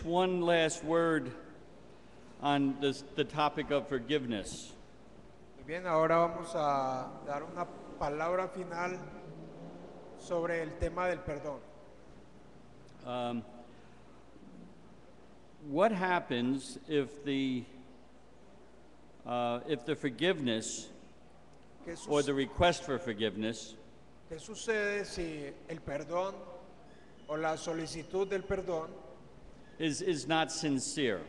One last word on the topic of forgiveness. Muy bien, ahora vamos a dar una palabra final sobre el tema del perdón. What happens if the forgiveness ¿Qué, or suc- the request for forgiveness qué sucede si el perdón o la solicitud del perdón is not sincere?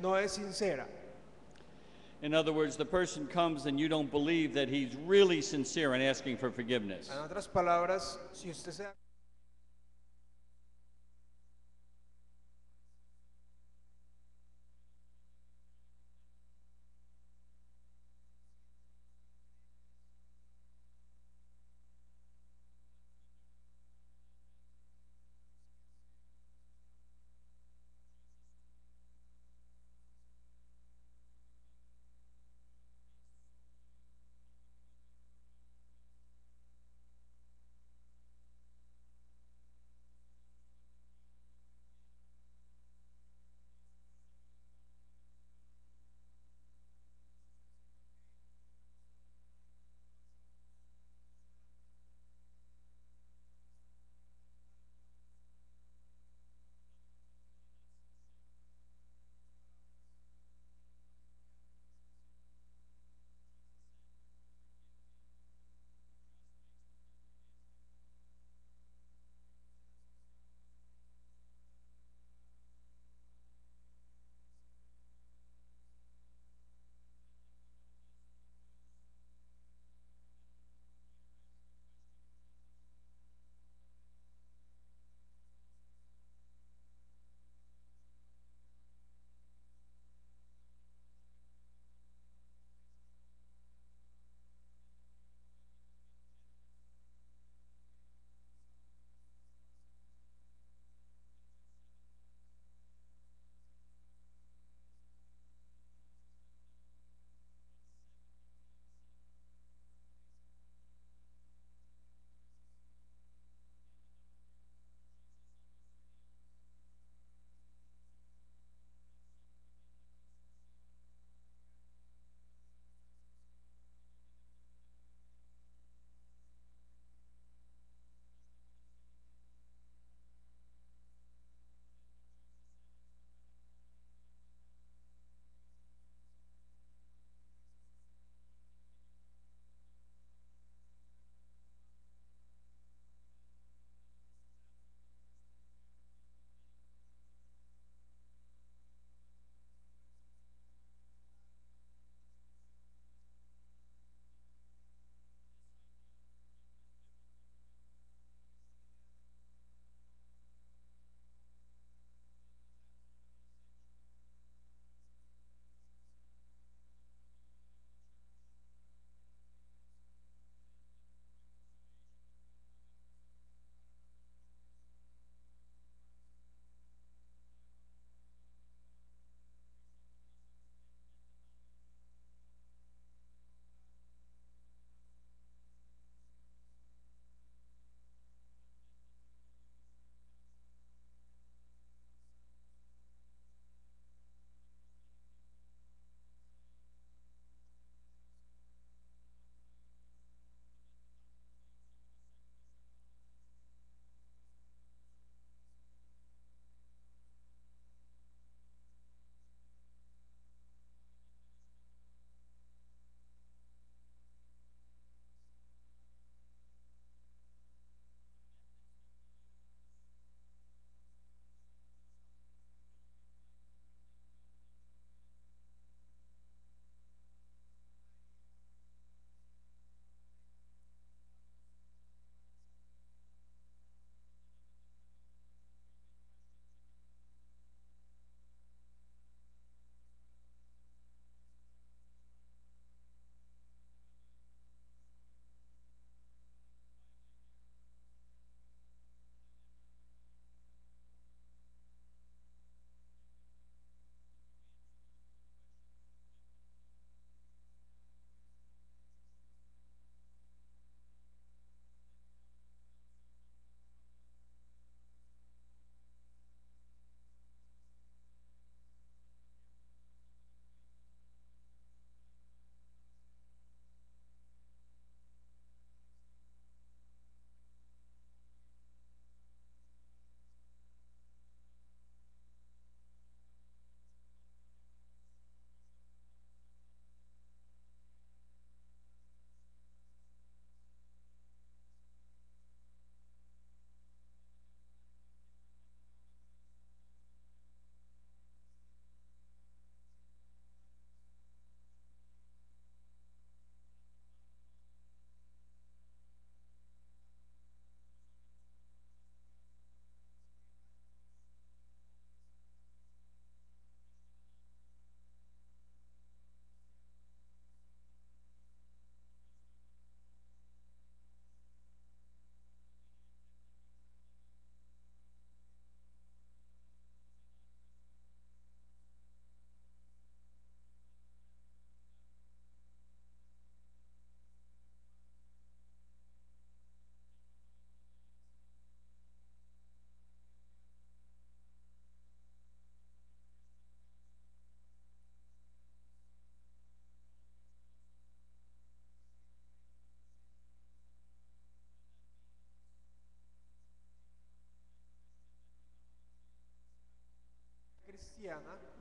no es sincera? In other words, the person comes and you don't believe that he's really sincere in asking for forgiveness. En otras palabras, si usted se da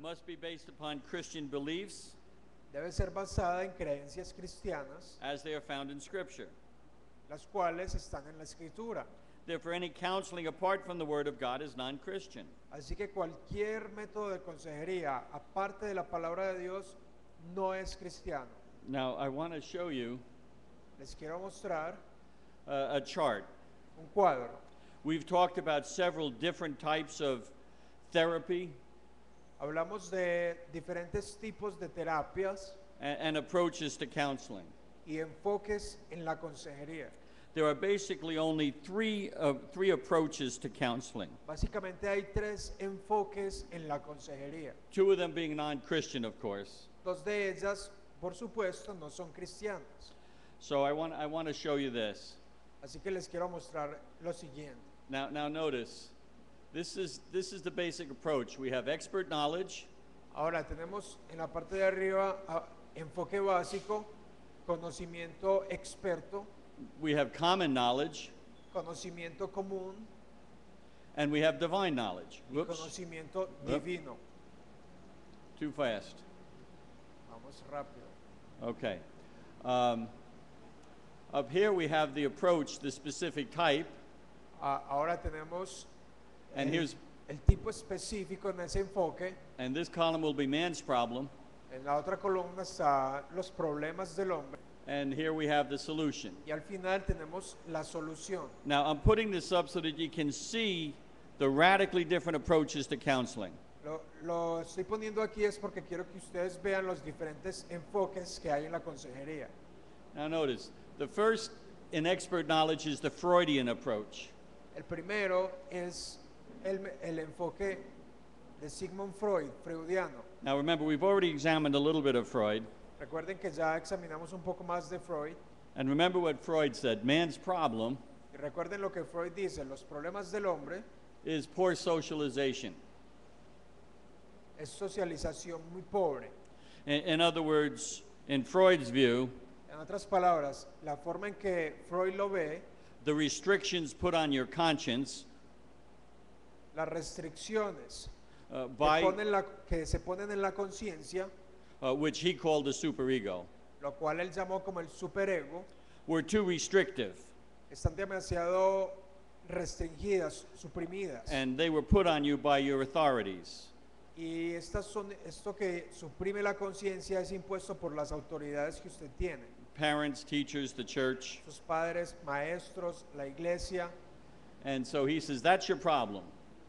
must be based upon Christian beliefs debe ser basada en creencias cristianas, as they are found in Scripture. las cuales están en la Escritura. Therefore, any counseling apart from the Word of God is non-Christian. Así que cualquier método de consejería, aparte de la palabra de Dios, no es cristiano. Now, I want to show you Les quiero mostrar a chart. un cuadro. We've talked about several different types of therapy Hablamos de diferentes tipos de terapias and approaches to counseling. y enfoques en la consejería. There are basically only three approaches to counseling, Básicamente hay tres enfoques en la consejería. two of them being non-Christian, of course. Dos de ellas, por supuesto, no son cristianas. So I want to show you this. Así que les quiero mostrar lo siguiente. Now notice, this is the basic approach. We have expert knowledge, Ahora tenemos en la parte de arriba enfoque básico, conocimiento experto, we have common knowledge, conocimiento común and we have divine knowledge. y Whoops, conocimiento Whoop. divino. too fast. Vamos rápido. Okay. Up here we have the approach, the specific type, Ahora tenemos and here's el tipo específico en ese enfoque. and this column will be man's problem, En la otra columna está los problemas del hombre and here we have the solution. y al final tenemos la solución. Now I'm putting this up so that you can see the radically different approaches to counseling. Lo estoy poniendo aquí es porque quiero que ustedes vean los diferentes enfoques que hay en la consejería. Now notice, the first in expert knowledge is the Freudian approach. El primero es el enfoque de Sigmund Freud, freudiano. Now remember, we've already examined a little bit of Freud, Recuerden que ya examinamos un poco más de Freud. and remember what Freud said, man's problem Y recuerden lo que Freud dice, los problemas del hombre is poor socialization. es socialización muy pobre. In other words, in Freud's view, En otras palabras, la forma en que Freud lo ve, the restrictions put on your conscience las restricciones by que se ponen en la conciencia, which he called the superego, lo cual él llamó como el superego, were too restrictive, están demasiado restringidas, suprimidas. and they were put on you by your authorities. Y esto que suprime la conciencia es impuesto por las autoridades que usted tiene. Parents, teachers, the church. Sus padres, maestros, la iglesia. And so he says, that's your problem.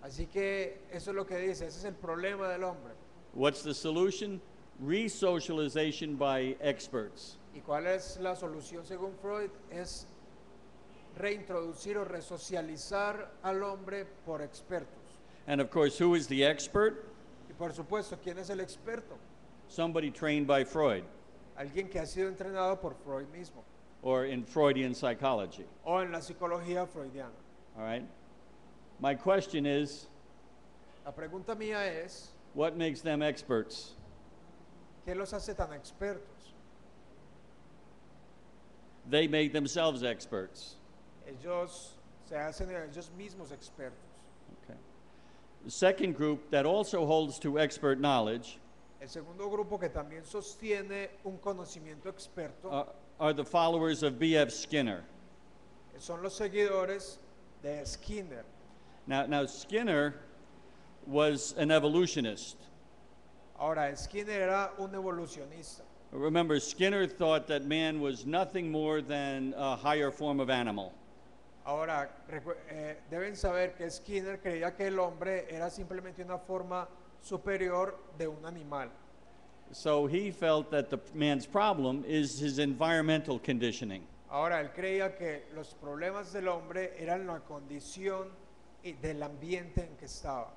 Así que eso es lo que dice, ese es el problema del hombre. What's the solution? Resocialization by experts. ¿Y cuál es la solución según Freud? Es reintroducir o resocializar al hombre por expertos. And of course, who is the expert? Y por supuesto, ¿quién es el experto? Somebody trained by Freud Alguien que ha sido entrenado por Freud mismo or in Freudian psychology. o en la psicología freudiana. All right? My question is, La pregunta mía es, what makes them experts? ¿qué los hace tan expertos? They make themselves experts. Ellos se hacen a ellos mismos expertos. Okay. The second group that also holds to expert knowledge El segundo grupo que también sostiene un conocimiento experto are the followers of B.F. Skinner. son los seguidores de Skinner. Now Skinner was an evolutionist. Ahora, Skinner era un evolucionista. Remember, Skinner thought that man was nothing more than a higher form of animal. Ahora, deben saber que Skinner creía que el hombre era simplemente una forma superior de un animal. So he felt that the man's problem is his environmental conditioning. Ahora, él creía que los problemas del hombre eran la condición del ambiente en que estaba.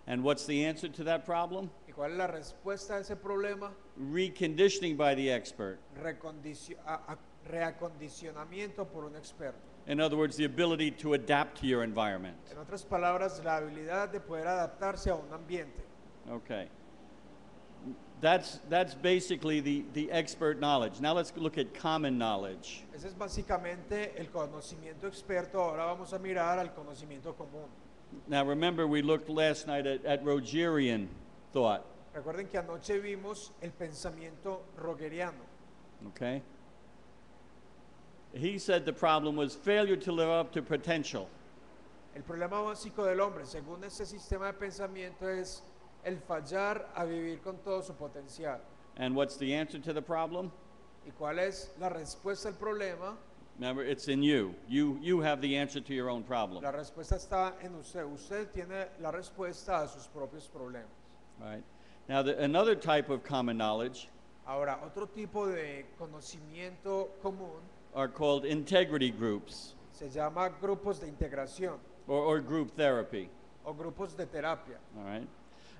And what's the answer to that problem? ¿Y cuál es la respuesta a ese problema? Reconditioning by the expert. Reacondicionamiento por un experto. In other words, the ability to adapt to your environment. En otras palabras, la habilidad de poder adaptarse a un ambiente. Okay. That's basically the expert knowledge. Now let's look at common knowledge. Ese es básicamente el conocimiento experto. Ahora vamos a mirar al conocimiento común. Now remember, we looked last night at Rogerian thought. Recuerden que anoche vimos el pensamiento rogeriano. Okay? He said the problem was failure to live up to potential. El problema básico del hombre, según este sistema de pensamiento, es el fallar a vivir con todo su potencial. And what's the answer to the problem? ¿Y cuál es la respuesta al problema? Remember, it's in you. You have the answer to your own problem. La respuesta está en usted. Usted tiene la respuesta a sus propios problemas. Right? Now, another type of common knowledge Ahora, otro tipo de conocimiento común are called integrity groups se llama grupos de integración or group therapy. o grupos de terapia. All right?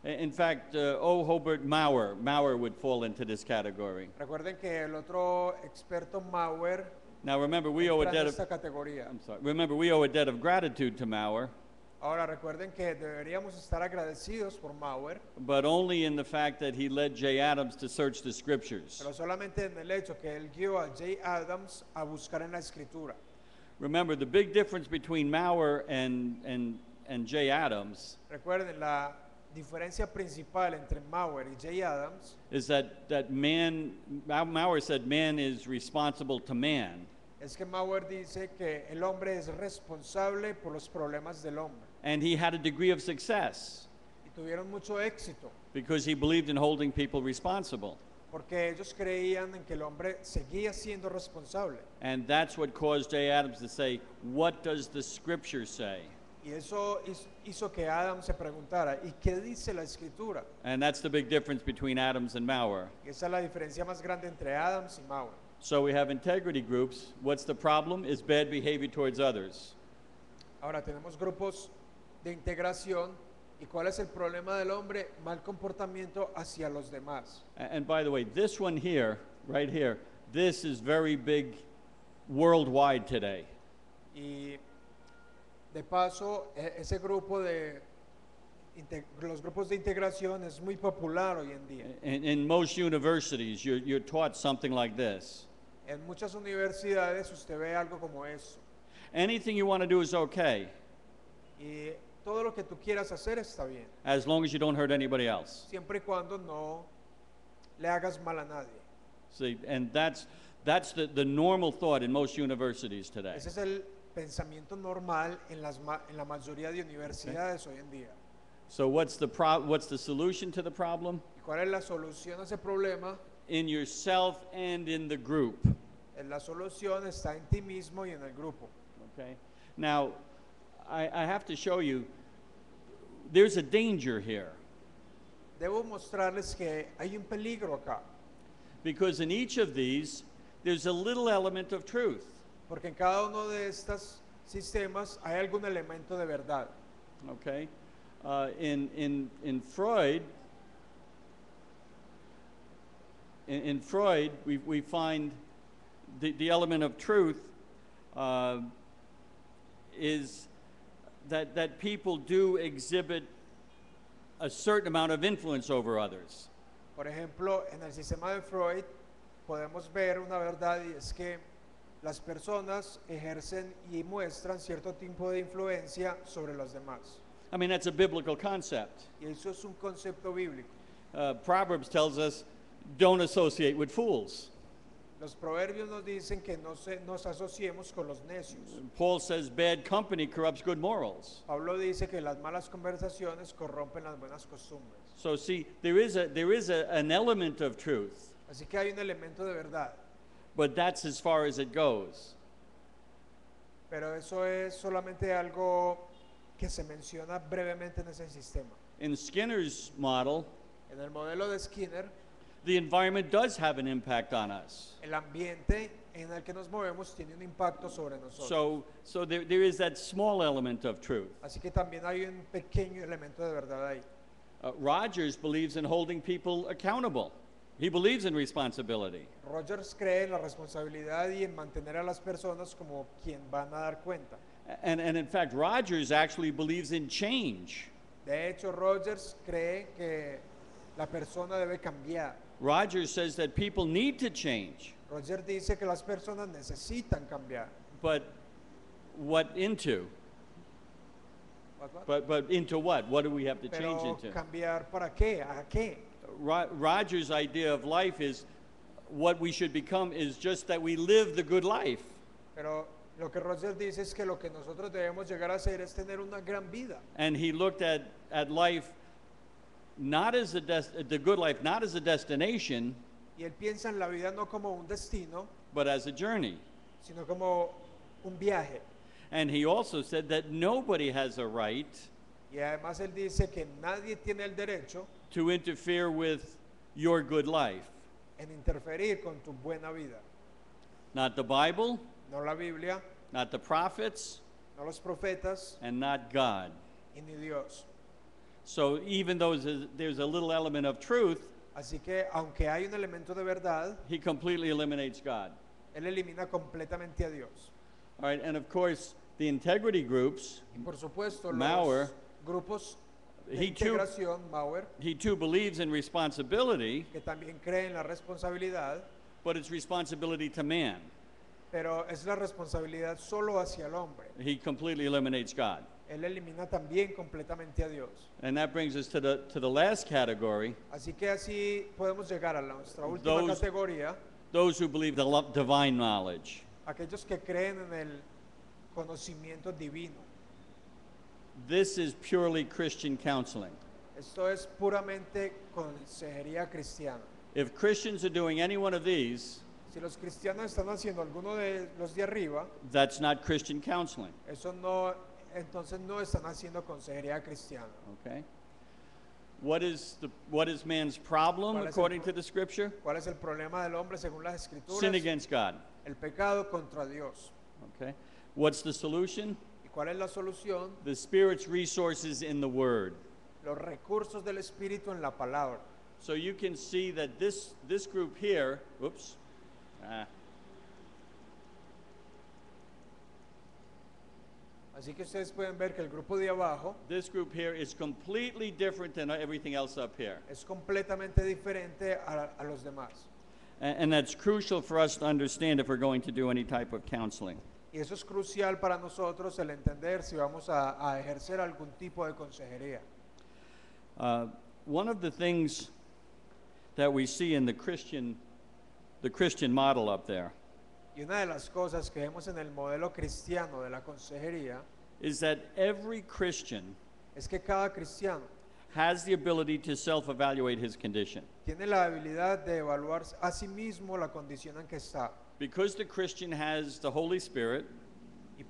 In fact, O. Hobart Maurer would fall into this category. Recuerden que el otro experto Maurer Now, remember, we owe a entra en debt esta of, categoría. I'm sorry. Remember, we owe a debt of gratitude to Maurer, Ahora recuerden que deberíamos estar agradecidos por Maurer, but only in the fact that he led Jay Adams to search the scriptures. pero solamente en el hecho que él guió a Jay Adams a buscar en la escritura. Remember, the big difference between Maurer and Jay Adams Recuerden, la diferencia principal entre Maurer y Jay Adams is that Maurer said man is responsible to man. es que Maurer dice que el hombre es responsable por los problemas del hombre And he had a degree of success y tuvieron mucho éxito because he believed in holding people responsible. porque ellos creían en que el hombre seguía siendo responsable And that's what caused Jay Adams to say, what does the scripture say? y eso hizo que Adams se preguntara ¿y qué dice la escritura? And that's the big difference between Adams and Maurer. Y esa es la diferencia más grande entre Adams y Maurer. So we have integrity groups. What's the problem? Is bad behavior towards others. Ahora tenemos grupos de integración y ¿cuál es el problema del hombre? Mal comportamiento hacia los demás. And by the way, this one here, right here, this is very big worldwide today. Y de paso, ese grupo de los grupos de integración es muy popular hoy en día. In most universities, you're taught something like this. En muchas universidades usted ve algo como eso. Anything you want to do is okay, Y todo lo que tú quieras hacer está bien, as long as you don't hurt anybody else. siempre y cuando no le hagas mal a nadie. See, and that's the normal thought in most universities today. Ese es el pensamiento normal en la mayoría de universidades hoy en día. So what's the solution to the problem? ¿Y cuál es la solución a ese problema? In yourself and in the group. La solución está en ti mismo y en el grupo. Okay. Now, I have to show you, there's a danger here. Debo mostrarles que hay un peligro acá, Because in each of these, there's a little element of truth. porque en cada uno de estos sistemas hay algún elemento de verdad. Okay? In Freud, in Freud, we find the element of truth is that people do exhibit a certain amount of influence over others. Por ejemplo, en el sistema de Freud podemos ver una verdad y es que las personas ejercen y muestran cierto tipo de influencia sobre los demás. I mean, that's a biblical concept. Y eso es un concepto bíblico. Proverbs tells us, don't associate with fools. Los proverbios nos dicen que nos asociemos con los necios. Paul says bad company corrupts good morals. Pablo dice que las malas conversaciones corrompen las buenas costumbres. So see, there is an element of truth, Así que hay un elemento de verdad, but that's as far as it goes. pero eso es solamente algo que se menciona brevemente en ese sistema. In Skinner's model, En el modelo de Skinner, the environment does have an impact on us. el ambiente en el que nos movemos tiene un impacto sobre nosotros. So there is that small element of truth. Así que también hay un pequeño elemento de verdad ahí. Rogers believes in holding people accountable. He believes in responsibility. Rogers cree en la responsabilidad y en mantener a las personas como quien van a dar cuenta. And in fact, Rogers actually believes in change. De hecho, Rogers cree que la persona debe cambiar. Rogers says that people need to change, Rogers dice que las personas necesitan cambiar. but what into? But into what? What do we have to change Pero into? cambiar para qué? ¿A qué? Roger's idea of life is what we should become is just that we live the good life. Pero lo que Roger dice es que lo que nosotros debemos llegar a hacer es tener una gran vida. And he looked at life not as the good life, not as a destination, Y él piensa en la vida no como un destino, but as a journey. sino como un viaje. And he also said that nobody has a right Y además él dice que nadie tiene el derecho to interfere with your good life. en interferir con tu buena vida. Not the Bible, No la Biblia, not the prophets, no los profetas and not God. y ni Dios. So even though there's a little element of truth, Así que aunque hay un elemento de verdad, he completely eliminates God. él elimina completamente a Dios. All right, and of course, the integrity groups, Y por supuesto Mauer, los grupos de he too, integración, Mauer, he too believes in responsibility, que también cree en la responsabilidad, but it's responsibility to man. pero es la responsabilidad solo hacia el hombre. He completely eliminates God. Él elimina también completamente a Dios. And that brings us to the last category, Así que así podemos llegar a nuestra última Those- categoría, those who believe the divine knowledge. aquellos que creen en el conocimiento divino. This is purely Christian counseling. Esto es puramente consejería cristiana. If Christians are doing any one of these, Si los cristianos están haciendo alguno de los de arriba, that's not Christian counseling, eso no, entonces no están haciendo consejería cristiana. okay? What is man's problem ¿Cuál es el according pro- to the scripture? ¿Cuál es el problema del hombre según las escrituras? Sin against God, El pecado contra Dios. okay? What's the solution? ¿Y cuál es la solución? The Spirit's resources in the Word. Los recursos del Espíritu en la palabra. So you can see that this group here, whoops, Así que ustedes pueden ver que el grupo de abajo this group here is completely different than everything else up here. es completamente diferente a los demás. And that's crucial for us to understand if we're going to do any type of counseling. Y eso es crucial para nosotros el entender si vamos a ejercer algún tipo de consejería. One of the things that we see in the Christian model up there Y una de las cosas que vemos en el modelo cristiano de la consejería is that every Christian es que cada cristiano has the ability to self-evaluate his condition. tiene la habilidad de evaluar a sí mismo la condición en que está. Because the Christian has the Holy Spirit Y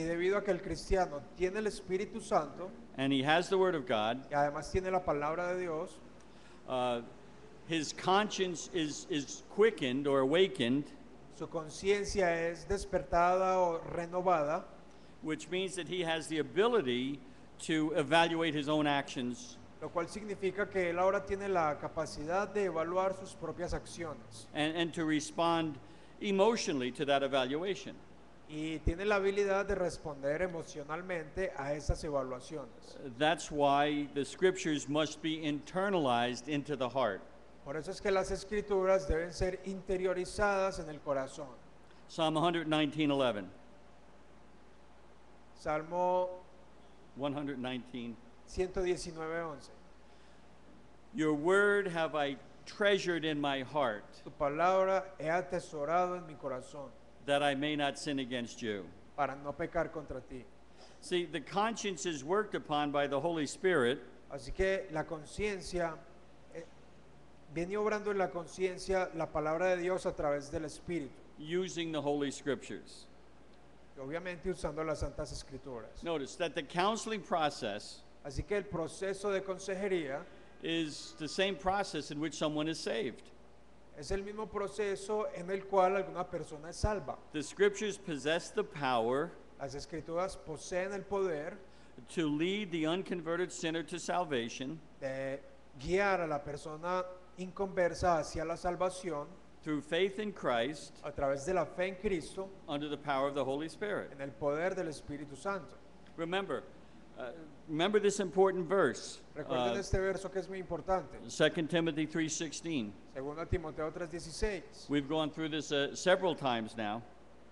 debido a que el cristiano tiene el Espíritu Santo and he has the Word of God, y además tiene la palabra de Dios, his conscience is quickened or awakened, su conciencia es despertada o renovada, which means that he has the ability to evaluate his own actions lo cual significa que él ahora tiene la capacidad de evaluar sus propias acciones and to respond emotionally to that evaluation. y tiene la habilidad de responder emocionalmente a esas evaluaciones. That's why the scriptures must be internalized into the heart. Por eso es que las escrituras deben ser interiorizadas en el corazón. Psalm 119:11. Salmo 119. 119:11. Your word have I treasured in my heart, Tu palabra he atesorado en mi corazón that I may not sin against you. para no pecar contra ti. See, the conscience is worked upon by the Holy Spirit, Así que la conciencia, viene obrando en la conciencia la palabra de Dios a través del Espíritu, using the Holy Scriptures. y obviamente usando las Santas Escrituras. Notice that the counseling process Así que el proceso de consejería is the same process in which someone is saved. es el mismo proceso en el cual alguna persona es salva. The Scriptures possess the power Las Escrituras poseen el poder to lead the unconverted sinner to salvation de guiar a la persona inconversa hacia la salvación through faith in Christ a través de la fe en Cristo, under the power of the Holy Spirit. en el poder del Espíritu Santo. Remember this important verse, Recuerden este verso que es muy importante. 2 Timothy 3:16. 2 Timoteo 3:16. We've gone through this several times now,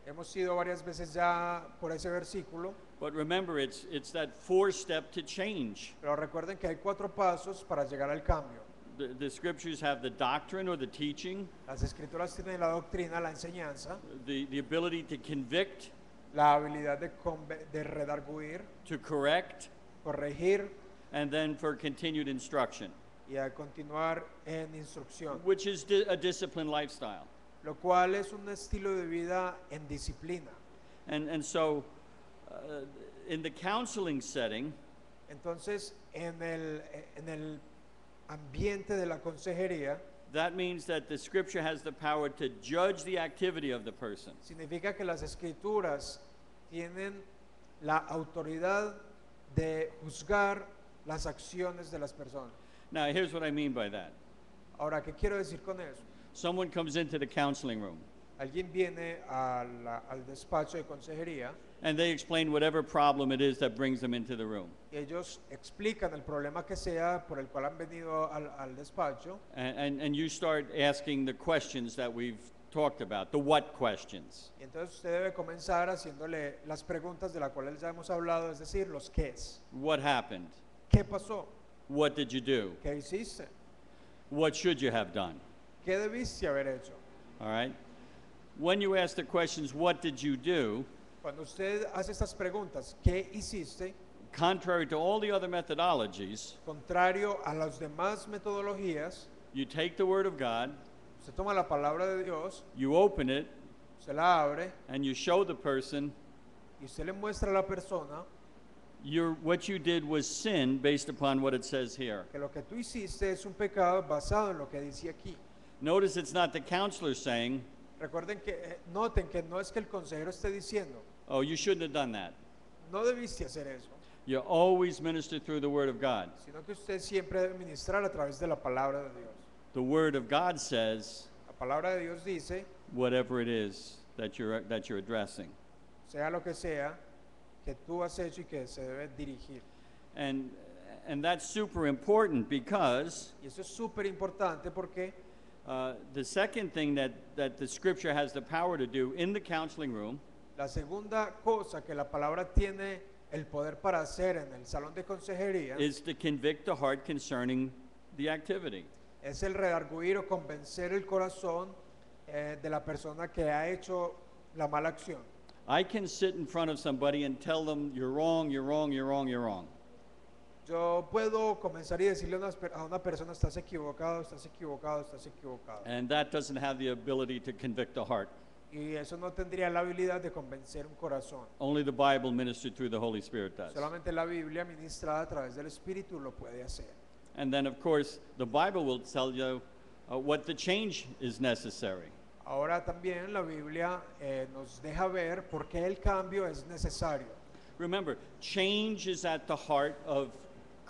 Hemos ido varias veces ya por ese versículo, but remember it's that four-step to change. pero recuerden que hay 4 pasos para llegar al cambio. The scriptures have the doctrine or the teaching, Las escrituras tienen la doctrina, la enseñanza, the ability to convict, la habilidad de redarguir, to correct, corregir and then for continued instruction, y a continuar en instrucción, which is a disciplined lifestyle. lo cual es un estilo de vida en disciplina. And so, in the counseling setting, Entonces, en el ambiente de la consejería, that means that the scripture has the power to judge the activity of the person. significa que las escrituras tienen la autoridad de juzgar las acciones de las personas. Now, here's what I mean by that. Ahora, ¿qué quiero decir con eso? Someone comes into the counseling room Alguien viene al despacho de consejería and they explain whatever problem it is that brings them into the room. y ellos explican el problema que sea por el cual han venido al despacho, And you start asking the questions that we've talked about, the what questions. y entonces usted debe comenzar haciéndole las preguntas de las cuales ya hemos hablado, es decir, los qués. What happened? ¿Qué pasó? What did you do? ¿Qué hiciste? What should you have done? ¿Qué debiste haber hecho? All right? When you ask the questions, what did you do? Cuando usted hace estas preguntas, ¿qué hiciste? Contrary to all the other methodologies, Contrario a las demás metodologías, you take the Word of God, usted toma la palabra de Dios, you open it, se la abre and you show the person y usted le muestra a la persona what you did was sin based upon what it says here. que lo que tú hiciste es un pecado basado en lo que dice aquí. Notice it's not the counselor saying, Recuerden que, noten que no es que el consejero esté diciendo, oh, you shouldn't have done that. no debiste hacer eso, You always minister through the Word of God. sino que usted siempre debe ministrar a través de la palabra de Dios. The Word of God says La palabra de Dios dice, whatever it is that you're addressing. sea lo que sea, que tú has hecho y que se debe dirigir. And that's super important because Y eso es súper importante porque the second thing that the Scripture has the power to do in the counseling room la segunda cosa que la palabra tiene el poder para hacer en el salón de consejería is to convict the heart concerning the activity. es el redarguir o convencer el corazón de la persona que ha hecho la mala acción. I can sit in front of somebody and tell them, you're wrong, you're wrong, you're wrong, you're wrong. Yo puedo comenzar y decirle a una persona, estás equivocado, estás equivocado, estás equivocado. And that doesn't have the ability to convict the heart. Y eso no tendría la habilidad de convencer un corazón. Only the Bible ministered through the Holy Spirit does. Solamente la Biblia ministrada a través del Espíritu lo puede hacer. And then, of course, the Bible will tell you what the change is necessary. Ahora también la Biblia nos deja ver por qué el cambio es necesario. Remember, change is at the heart of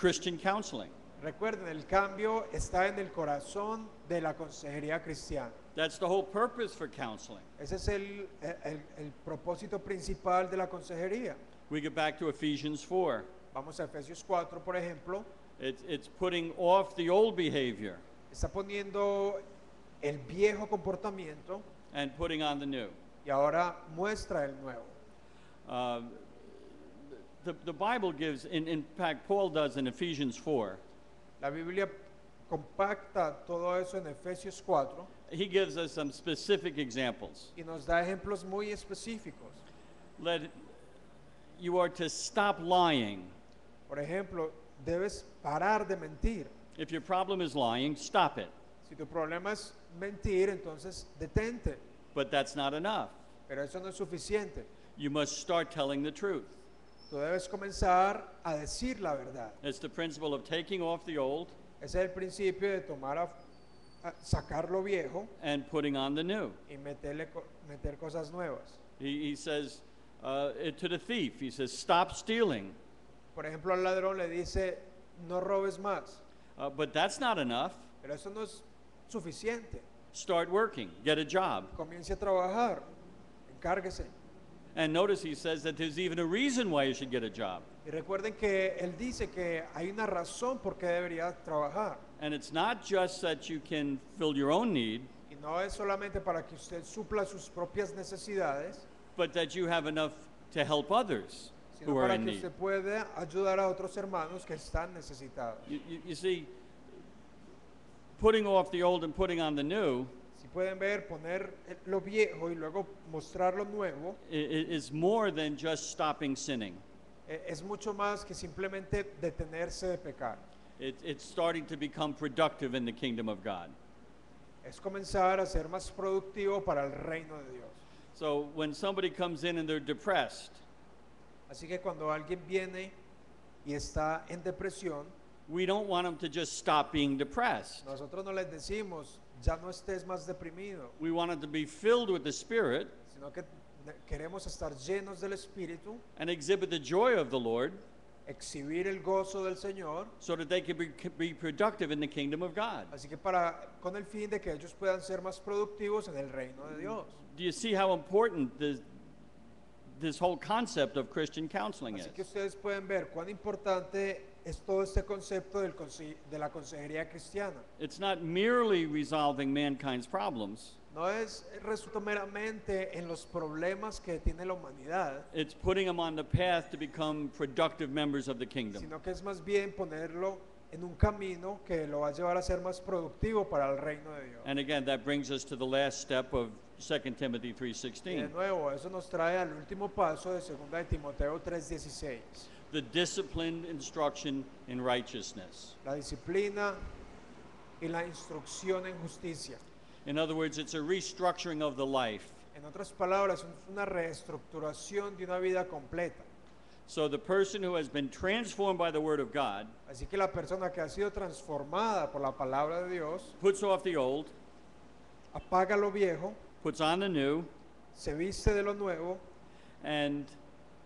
Christian counseling. Recuerden, el cambio está en el corazón de la consejería cristiana. That's the whole purpose for counseling. Ese es el propósito principal de la consejería. We get back to Ephesians 4. Vamos a Efesios 4, por ejemplo. It's putting off the old behavior Está poniendo el viejo comportamiento and putting on the new. y ahora muestra el nuevo. The Bible gives, in fact, Paul does in Ephesians 4, La Biblia compacta todo eso en Efesios 4 he gives us some specific examples. y nos da ejemplos muy específicos. You are to stop lying. Por ejemplo, debes parar de mentir. If your problem is lying, stop it. Si tu problema es mentir, entonces detente. But that's not enough. Pero eso no es suficiente. You must start telling the truth. Tú debes comenzar a decir la verdad. It's the principle of taking off the old Ese es el principio de sacar lo viejo and putting on the new. y meter cosas nuevas. He says to the thief, he says, stop stealing. Por ejemplo, al ladrón le dice, no robes más. But that's not enough. Pero eso no es suficiente. Start working, get a job. Comience a trabajar, encárguese. And notice he says that there's even a reason why you should get a job. Y recuerden que él dice que hay una razón por qué debería trabajar. And it's not just that you can fill your own need, Y no es solamente para que usted supla sus propias necesidades, but that you have enough to help others sino who are para in que need. usted pueda ayudar a otros hermanos que están necesitados. You see, putting off the old and putting on the new Si pueden ver, poner lo viejo y luego mostrar lo nuevo is more than just stopping sinning. es mucho más que simplemente detenerse de pecar. It's starting to become productive in the kingdom of God. Es comenzar a ser más productivo para el reino de Dios. So when somebody comes in and they're depressed, Así que cuando alguien viene y está en depresión, we don't want them to just stop being depressed. nosotros no les decimos, ya no estés más deprimido, We want them to be filled with the Spirit sino que queremos estar llenos del Espíritu, and exhibit the joy of the Lord exhibir el gozo del Señor, so that they can be productive in the kingdom of God. así que con el fin de que ellos puedan ser más productivos en el reino de Dios. Do you see how important this whole concept of Christian counseling is? Así que ustedes pueden ver cuán importante es todo este concepto de la consejería cristiana. It's not merely resolving mankind's problems. No es resulta meramente en los problemas que tiene la humanidad, It's putting them on the path to become productive members of the kingdom. sino que es más bien ponerlo en un camino que lo va a llevar a ser más productivo para el reino de Dios. And again, that brings us to the last step of 2 Timothy Y de 3:16, nuevo, eso nos trae al último paso de 2 de Timoteo 3:16, the disciplined instruction in righteousness. la disciplina y la instrucción en justicia. In other words, it's a restructuring of the life. En otras palabras, es una reestructuración de una vida completa. So the person who has been transformed by the word of God Así que la persona que ha sido transformada por la palabra de Dios puts off the old, apaga lo viejo, puts on the new, se viste de lo nuevo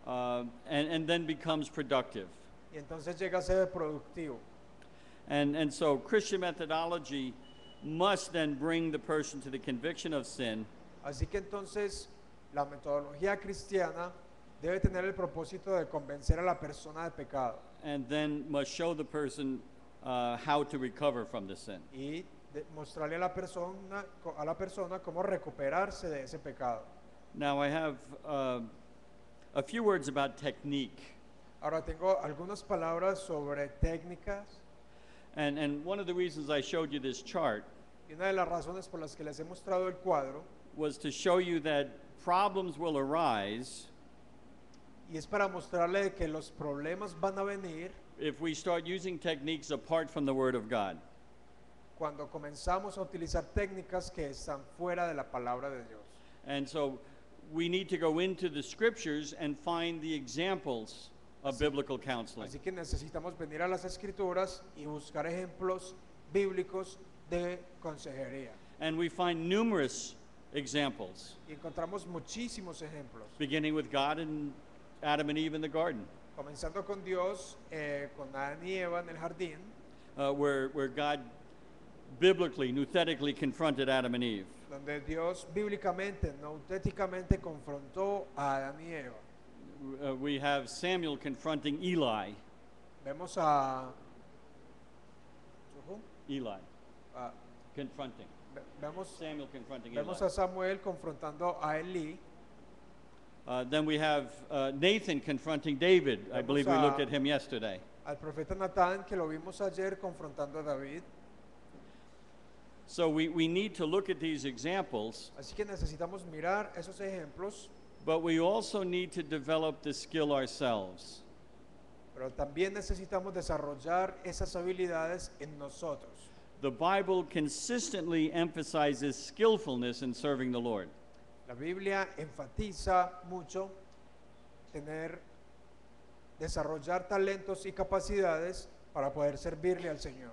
and then becomes productive. y entonces llega a ser productivo. And so Christian methodology must then bring the person to the conviction of sin Así que entonces la metodología cristiana debe tener el propósito de convencer a la persona de pecado and then must show the person how to recover from the sin. y mostrarle a la persona cómo recuperarse de ese pecado. Now I have a few words about technique. Ahora tengo algunas palabras sobre técnicas And one of the reasons I showed you this chart y una de las razones por las que les he mostrado el cuadro was to show you that problems will arise y es para mostrarle que los problemas van a venir if we start using techniques apart from the Word of God. cuando comenzamos a utilizar técnicas que están fuera de la palabra de Dios. And so we need to go into the scriptures and find the examples of biblical counseling. Así que necesitamos venir a las escrituras y buscar ejemplos bíblicos de consejería. And we find numerous examples, Y encontramos muchísimos ejemplos, beginning with God and Adam and Eve in the garden, comenzando con Dios, con Adán y Eva en el jardín, where God biblically, nouthetically confronted Adam and Eve. donde Dios bíblicamente, nautéticamente confrontó a Adán y Eva. We have Samuel confronting Eli. Vemos a Eli, Ah, confronting. vemos, Samuel confronting vemos Eli. a Samuel confrontando a Elí. Then we have Nathan confronting David. I Vemos believe we a- looked at him yesterday. Al profeta Natán, que lo vimos ayer confrontando a David. So we need to look at these examples, Así que necesitamos mirar esos ejemplos, but we also need to develop the skill ourselves. pero también necesitamos desarrollar esas habilidades en nosotros. The Bible consistently emphasizes skillfulness in serving the Lord. La Biblia enfatiza mucho desarrollar talentos y capacidades para poder servirle al Señor.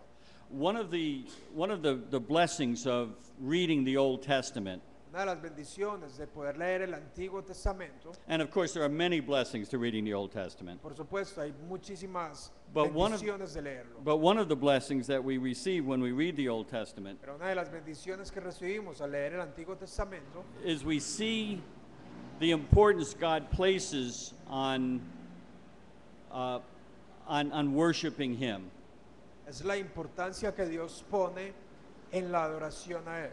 One of the blessings of reading the Old Testament, Una de las bendiciones de poder leer el Antiguo Testamento, and of course there are many blessings to reading the Old Testament, por supuesto, hay muchísimas But one of- bendiciones de leerlo. but one of the blessings that we receive when we read the Old Testament Pero una de las bendiciones que recibimos al leer el Antiguo Testamento is we see the importance God places on worshiping Him. es la importancia que Dios pone en la adoración a Él.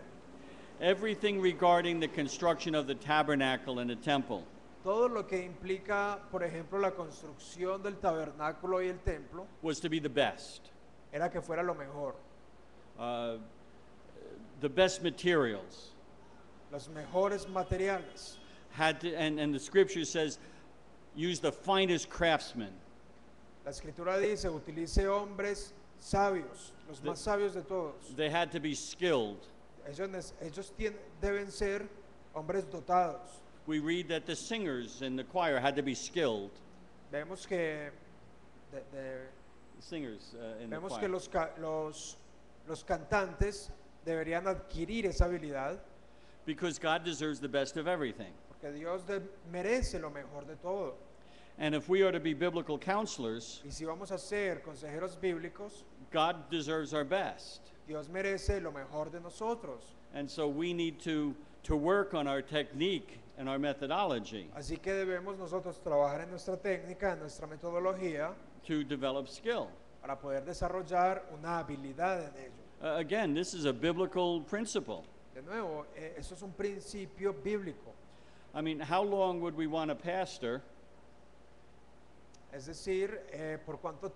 Everything regarding the construction of the tabernacle and the temple Todo lo que implica, por ejemplo, la construcción del tabernáculo y el templo, was to be the best. era que fuera lo mejor. the best materials. los mejores materiales. And the scripture says, use the finest craftsmen. La escritura dice, utilice hombres sabios, los más sabios de todos. They had to be skilled. Ellos deben ser hombres dotados. We read that the singers in the choir had to be skilled. Vemos que, Singers in the vemos choir. que los cantantes deberían adquirir esa habilidad Because God deserves the best of everything. porque Dios merece lo mejor de todo. And if we are to be biblical counselors, Y si vamos a ser consejeros bíblicos, God deserves our best. Dios merece lo mejor de nosotros. And so we need to work on our technique and our methodology Así que debemos nosotros trabajar en nuestra técnica, en nuestra metodología, to develop skill. para poder desarrollar una habilidad en ello. Again, this is a biblical principle. De nuevo, eso es un principio bíblico. I mean, how long would we want a pastor Es decir, por cuánto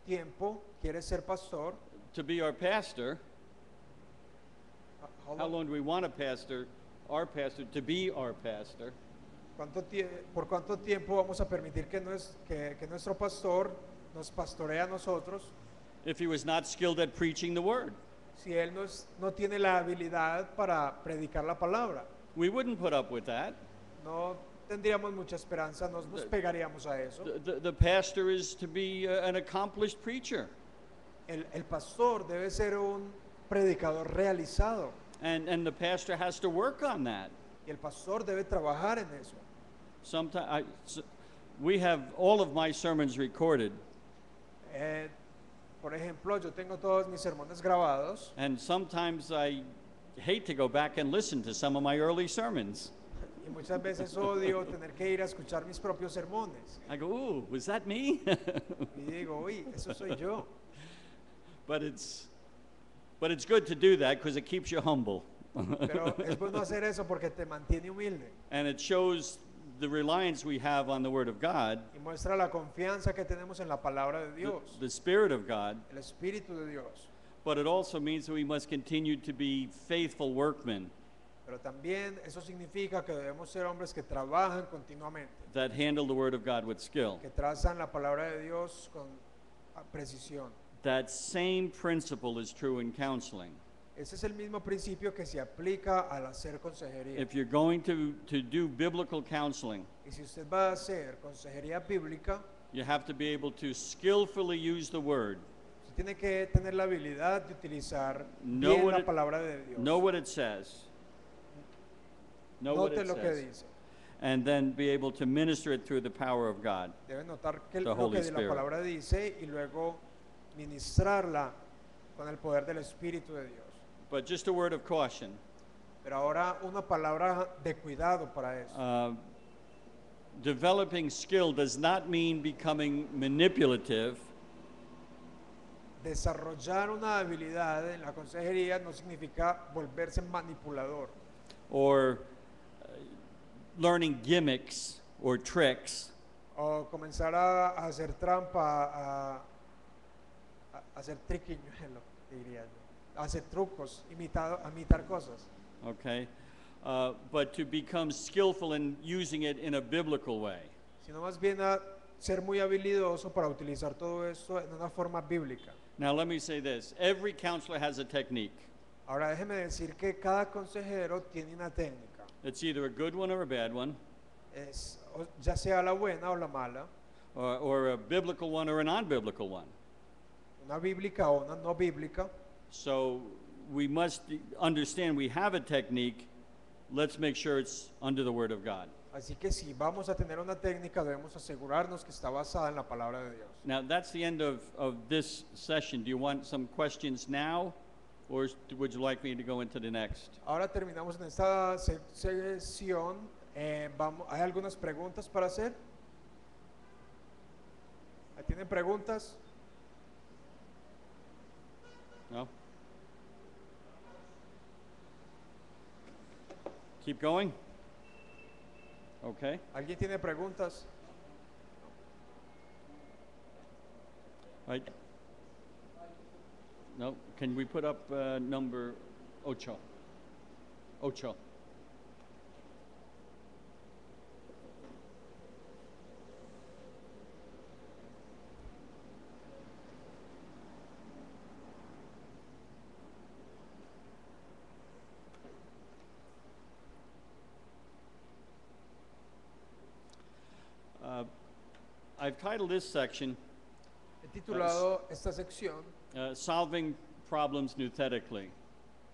tiempo quieres ser pastor. to be our pastor? How long do we want a pastor, our pastor, to be our pastor? ¿Por cuánto tiempo vamos a permitir que nuestro pastor nos pastoree a nosotros If he was not skilled at preaching the word? si él no tiene la habilidad para predicar la palabra? We wouldn't put up with that. No tendríamos mucha esperanza, nos pegaríamos a eso. The pastor is to be an accomplished preacher. El pastor debe ser un predicador realizado And the pastor has to work on that. y el pastor debe trabajar en eso. We have all of my sermons recorded, Por ejemplo, yo tengo todos mis sermones grabados and sometimes I hate to go back and listen to some of my early sermons. y muchas veces odio tener que ir a escuchar mis propios sermones. I go, ooh, was that me? Y digo, uy, eso soy yo. But it's good to do that because it keeps you humble. Pero es bueno hacer eso porque te mantiene humilde And it shows the reliance we have on the Word of God, y muestra la confianza que tenemos en la palabra de Dios, the Spirit of God, el Espíritu de Dios. but it also means that we must continue to be faithful workmen Pero también eso significa que debemos ser hombres que trabajan continuamente, that handle the Word of God with skill. que trazan la palabra de Dios con precisión. That same principle is true in counseling. Ese es el mismo principio que se aplica al hacer consejería. If you're going to do biblical counseling, Y si usted va a hacer consejería bíblica, you have to be able to skillfully use the Word, usted tiene que tener la habilidad de utilizar Know bien what la it- palabra de Dios. know what it says, know what Note it lo que says, dice. and then be able to minister it through the power of God. Debe notar que The lo Holy que la Spirit. palabra dice y luego ministrarla con el poder del Espíritu de Dios. But just a word of caution. Pero ahora una palabra de cuidado para eso. Developing skill does not mean becoming manipulative Desarrollar una habilidad en la consejería no significa volverse manipulador or learning gimmicks or tricks. o comenzar a hacer trampa, a hacer triquiñuelo, diría yo, a hacer trucos, imitar cosas, Okay, but to become skillful in using it in a biblical way. sino más bien a ser muy habilidoso para utilizar todo esto en una forma bíblica. Now let me say this, every counselor has a technique. Ahora déjeme decir que cada consejero tiene una técnica, It's either a good one or a bad one, ya sea la buena o la mala, or a biblical one or a non-biblical one. una bíblica o una no bíblica. So we must understand we have a technique, let's make sure it's under the Word of God. Así que si vamos a tener una técnica, debemos asegurarnos que está basada en la palabra de Dios. Now that's the end of this session. Do you want some questions now, or would you like me to go into the next? Ahora terminamos en esta sesión. ¿Hay algunas preguntas para hacer? ¿Tienen preguntas? No? Keep going? Okay. ¿Alguien tiene preguntas? Right. No, can we put up number Ocho. Ocho. I've titled this section He titulado esta sección Solving Problems Nouthetically.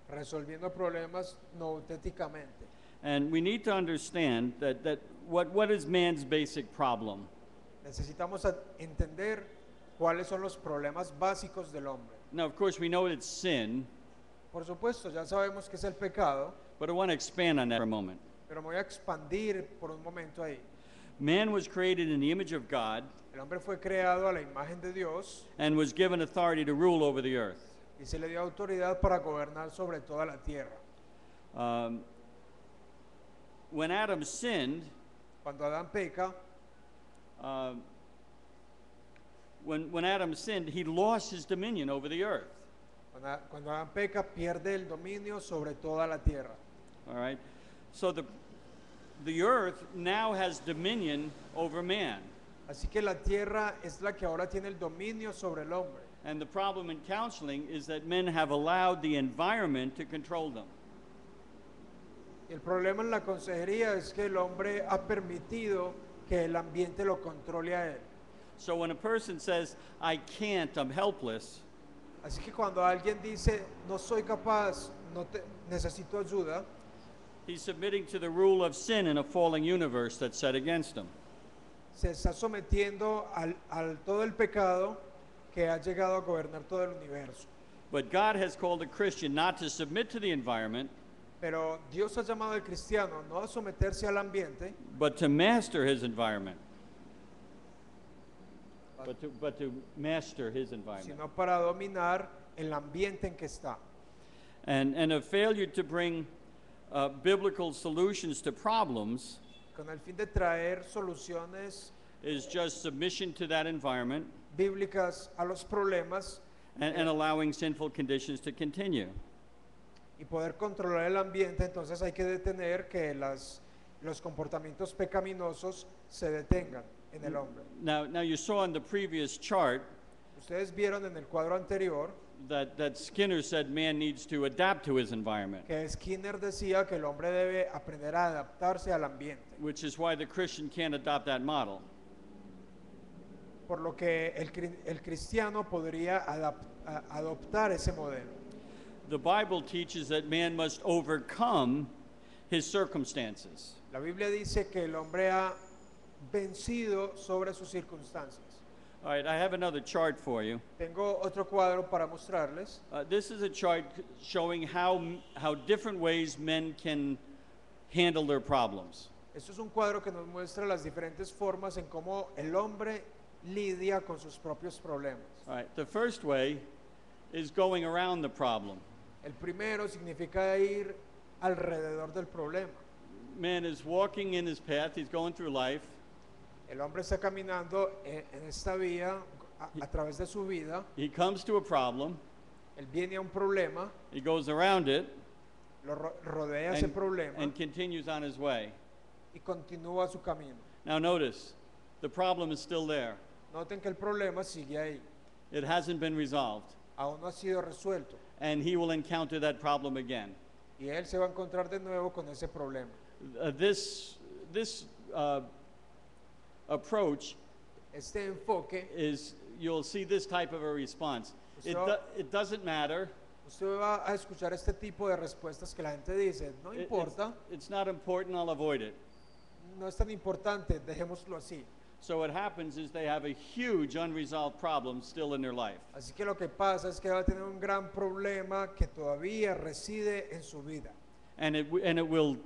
Resolviendo problemas noutéticamente. And we need to understand that what is man's basic problem? Necesitamos entender cuáles son los problemas básicos del hombre. Now, of course, we know it's sin, Por supuesto, ya sabemos que es el pecado, but I want to expand on that for a moment. pero me voy a expandir por un momento ahí. Man was created in the image of God El hombre fue creado a la imagen de Dios and was given authority to rule over the earth. y se le dio autoridad para gobernar sobre toda la tierra. When Adam sinned, Cuando Adán peca, uh, when Adam sinned, he lost his dominion over the earth. cuando Adán peca, pierde el dominio sobre toda la tierra. All right? So the earth now has dominion over man. Así que la tierra es la que ahora tiene el dominio sobre el hombre. And the problem in counseling is that men have allowed the environment to control them. Y el problema en la consejería es que el hombre ha permitido que el ambiente lo controle a él. So when a person says, I can't, I'm helpless, Así que cuando alguien dice, no soy capaz, necesito ayuda, he's submitting to the rule of sin in a falling universe that's set against him. se está sometiendo al todo el pecado que ha llegado a gobernar todo el universo. But God has called a Christian not to submit to the environment, Pero Dios ha llamado al cristiano no a someterse al ambiente, but to master his environment. But to master his environment. sino para dominar el ambiente en que está. And a failure to bring biblical solutions to problems Con el fin de traer soluciones is just submission to that environment bíblicas a los problemas and allowing sinful conditions to continue. y poder controlar el ambiente, entonces hay que detener que los comportamientos pecaminosos se detengan en el hombre. Now you saw in the previous chart Ustedes vieron en el cuadro anterior that Skinner said man needs to adapt to his environment, que Skinner decía que el hombre debe aprender a adaptarse al ambiente, which is why the Christian can't adopt that model. por lo que el cristiano podría adoptar ese modelo. The Bible teaches that man must overcome his circumstances. La Biblia dice que el hombre ha vencido sobre sus circunstancias. All right, I have another chart for you. Tengo otro cuadro para mostrarles. This is a chart showing how different ways men can handle their problems. Esto es un cuadro que nos muestra las diferentes formas en cómo el hombre lidia con sus propios problemas. All right, the first way is going around the problem. El primero significa ir alrededor del problema. Man is walking in his path, he's going through life, El hombre está caminando en esta vía a través de su vida. he comes to a problem, Él viene a un problema, he goes around it, lo rodea ese problema and continues on his way. y continúa su camino. Now notice, the problem is still there. Noten que el problema sigue ahí, It hasn't been resolved, aún no ha sido resuelto and he will encounter that problem again. y él se va a encontrar de nuevo con ese problema. This approach Este enfoque, is, you'll see this type of a response. So- It doesn't matter. usted va a escuchar este tipo de respuestas que la gente dice, no importa, It's not important, I'll avoid it. no es tan importante, dejémoslo así. So what happens is they have a huge unresolved problem still in their life. Así que lo que pasa es que va a tener un gran problema que todavía reside en su vida And it will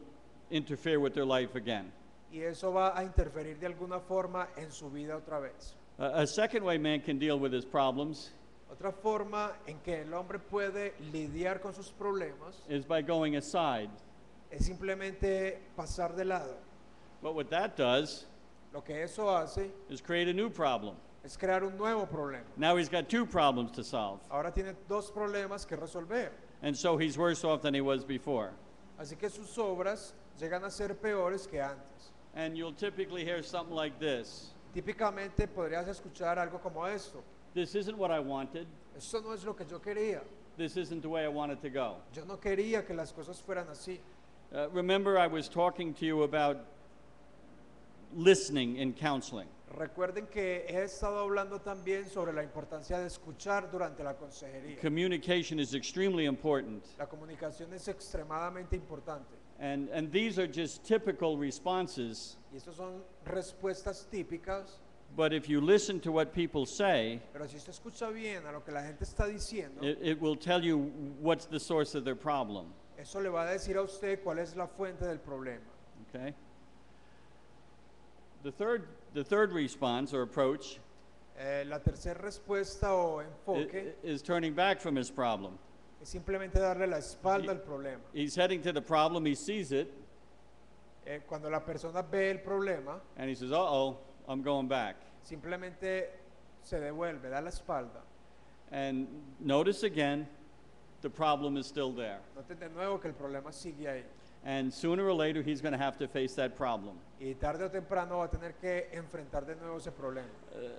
interfere with their life again. y eso va a interferir de alguna forma en su vida otra vez. A second way man can deal with his problems Otra forma en que el hombre puede lidiar con sus problemas is by going aside. es simplemente pasar de lado. But what that does Lo que eso hace is create a new problem. es crear un nuevo problema. Now he's got two problems to solve. Ahora tiene dos problemas que resolver. And so he's worse off than he was before. Así que sus obras llegan a ser peores que antes. And you'll typically hear something like this. Típicamente podrías escuchar algo como esto. This isn't what I wanted. Esto no es lo que yo quería. This isn't the way I want it to go. Yo no quería que las cosas fueran así. Remember, I was talking to you about listening in counseling. Recuerden que he estado hablando también sobre la importancia de escuchar durante la consejería. Communication is extremely important. La comunicación es extremadamente importante. And these are just typical responses. Y estas son respuestas típicas, But if you listen to what people say, pero si usted escucha bien a lo que la gente está diciendo, it will tell you what's the source of their problem. eso le va a decir a usted cuál es la fuente del problema. Okay? The third response or approach La tercera respuesta o enfoque is turning back from his problem. es simplemente darle la espalda al problema. He's heading to the problem, he sees it, Cuando la persona ve el problema, and he says, uh-oh, I'm going back. simplemente se devuelve, da la espalda. And notice again, the problem is still there. Noten de nuevo que el problema sigue ahí. And sooner or later, he's going to have to face that problem. Y tarde o temprano va a tener que enfrentar de nuevo ese problema.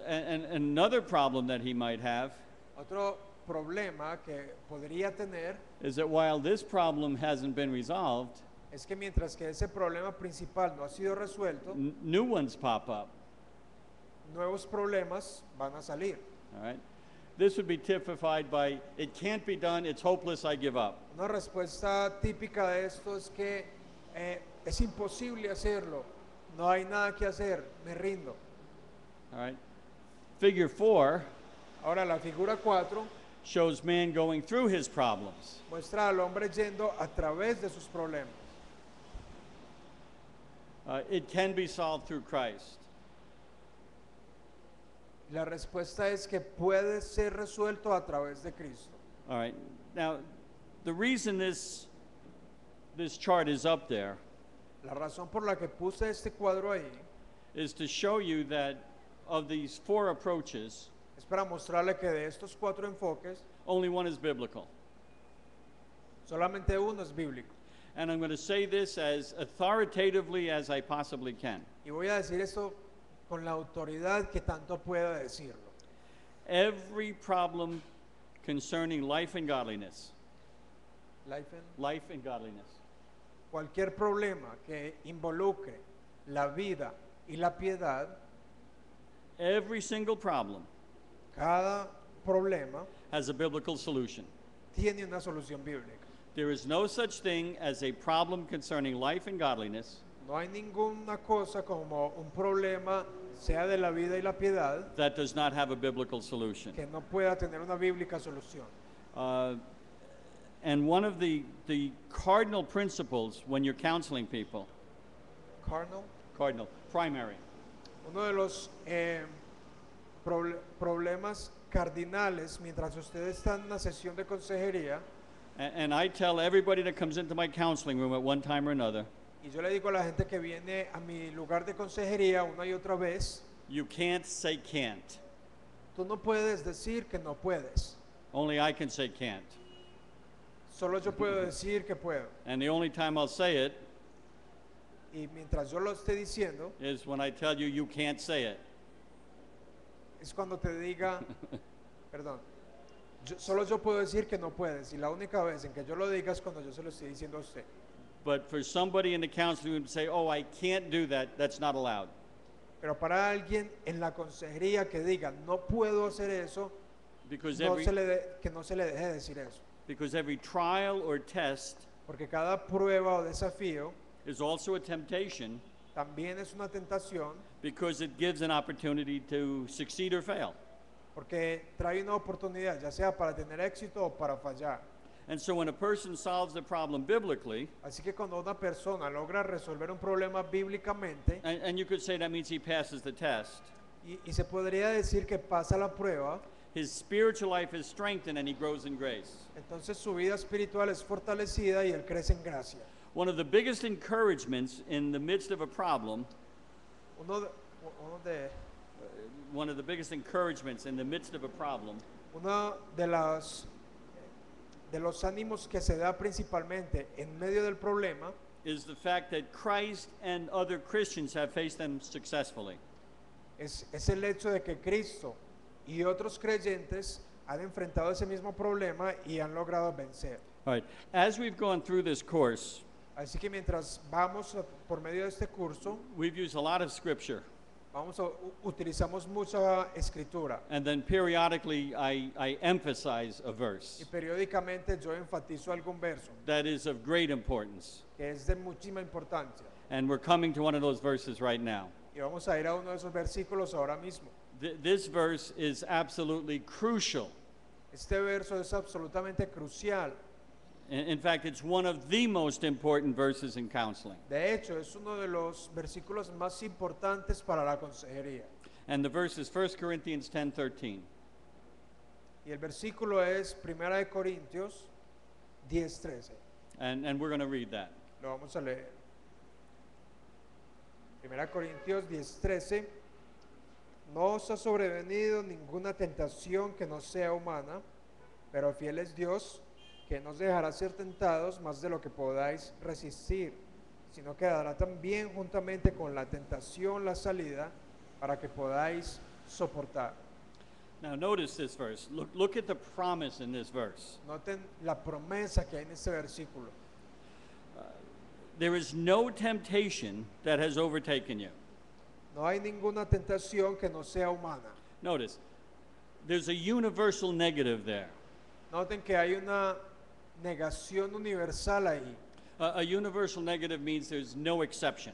And another problem that he might have Otro problema que podría tener is that while this problem hasn't been resolved, es que mientras que ese problema principal no ha sido resuelto, new ones pop up. nuevos problemas van a salir. All right? This would be typified by, it can't be done, it's hopeless, I give up. Una respuesta típica de esto es que es imposible hacerlo, no hay nada que hacer, me rindo. All right? Figure 4 Ahora la figura 4 shows man going through his problems. muestra al hombre yendo a través de sus problemas. It can be solved through Christ. La respuesta es que puede ser resuelto a través de Cristo. All right. Now, the reason this chart is up there La razón por la que puse este cuadro ahí is to show you that of these 4 approaches, es para mostrarle que de estos 4 enfoques, only one is biblical. solamente uno es bíblico. And I'm going to say this as authoritatively as I possibly can. Y voy a decir esto con la autoridad que tanto pueda decirlo. Every problem concerning life and godliness, life and godliness, Cualquier problema que involucre la vida y la piedad, every single problem cada problema has a biblical solution. tiene una solución bíblica. There is no such thing as a problem concerning life and godliness No hay ninguna cosa como un problema, sea de la vida y la piedad, that does not have a biblical solution. que no pueda tener una bíblica solución. And one of the cardinal principles when you're counseling people, primary, Uno de los problemas cardinales mientras usted está en una sesión de consejería, and I tell everybody that comes into my counseling room at one time or another, y yo le digo a la gente que viene a mi lugar de consejería una y otra vez, you can't say can't. tú no puedes decir que no puedes. Only I can say can't. Solo yo puedo decir que puedo. And the only time I'll say it Y mientras yo lo esté diciendo, is when I tell you you can't say it. es cuando te diga, perdón, solo yo puedo decir que no puedes. Y la única vez en que yo lo diga es cuando yo se lo estoy diciendo a usted. But for somebody in the counseling room to say, oh, I can't do that, that's not allowed. Pero para alguien en la consejería que diga, no puedo hacer eso, Because que no se le deje decir eso. because every trial or test Porque cada prueba o desafío is also a temptation también es una tentación, because it gives an opportunity to succeed or fail. porque trae una oportunidad, ya sea para tener éxito o para fallar. And so when a person solves the problem biblically, Así que cuando una persona logra resolver un problema bíblicamente, and you could say that means he passes the test, y se podría decir que pasa la prueba, his spiritual life is strengthened and he grows in grace. entonces su vida espiritual es fortalecida y él crece en gracia. One of the biggest encouragements in the midst of a problem, Uno de one of the biggest encouragements in the midst of a problem Uno de los ánimos que se da principalmente en medio del problema is the fact that Christ and other Christians have faced them successfully. es el hecho de que Cristo y otros creyentes han enfrentado ese mismo problema y han logrado vencer. All right. As we've gone through this course, Así que mientras vamos por medio de este curso, we've used a lot of scripture, utilizamos mucha escritura and then periodically I emphasize a verse y periódicamente yo enfatizo algún verso that is of great importance. que es de muchísima importancia. And we're coming to one of those verses right now. Y vamos a ir a uno de esos versículos ahora mismo. This verse is absolutely crucial. Este verso es absolutamente crucial. In fact, it's one of the most important verses in counseling. De hecho, es uno de los versículos más importantes para la consejería. And the verse is 1 Corinthians 10:13. Y el versículo es 1 de Corintios 10:13. And we're going to read that. Lo vamos a leer. 1 Corintios 10:13. No os ha sobrevenido ninguna tentación que no sea humana, pero fiel es Dios, que no os dejará ser tentados más de lo que podáis resistir, sino que dará también juntamente con la tentación la salida para que podáis soportar. Now notice this verse. Look at the promise in this verse. Noten la promesa que hay en este versículo. There is no temptation that has overtaken you. No hay ninguna tentación que no sea humana. Notice, there's a universal negative there. Noten que hay una negación universal ahí. A universal negative means there's no exception.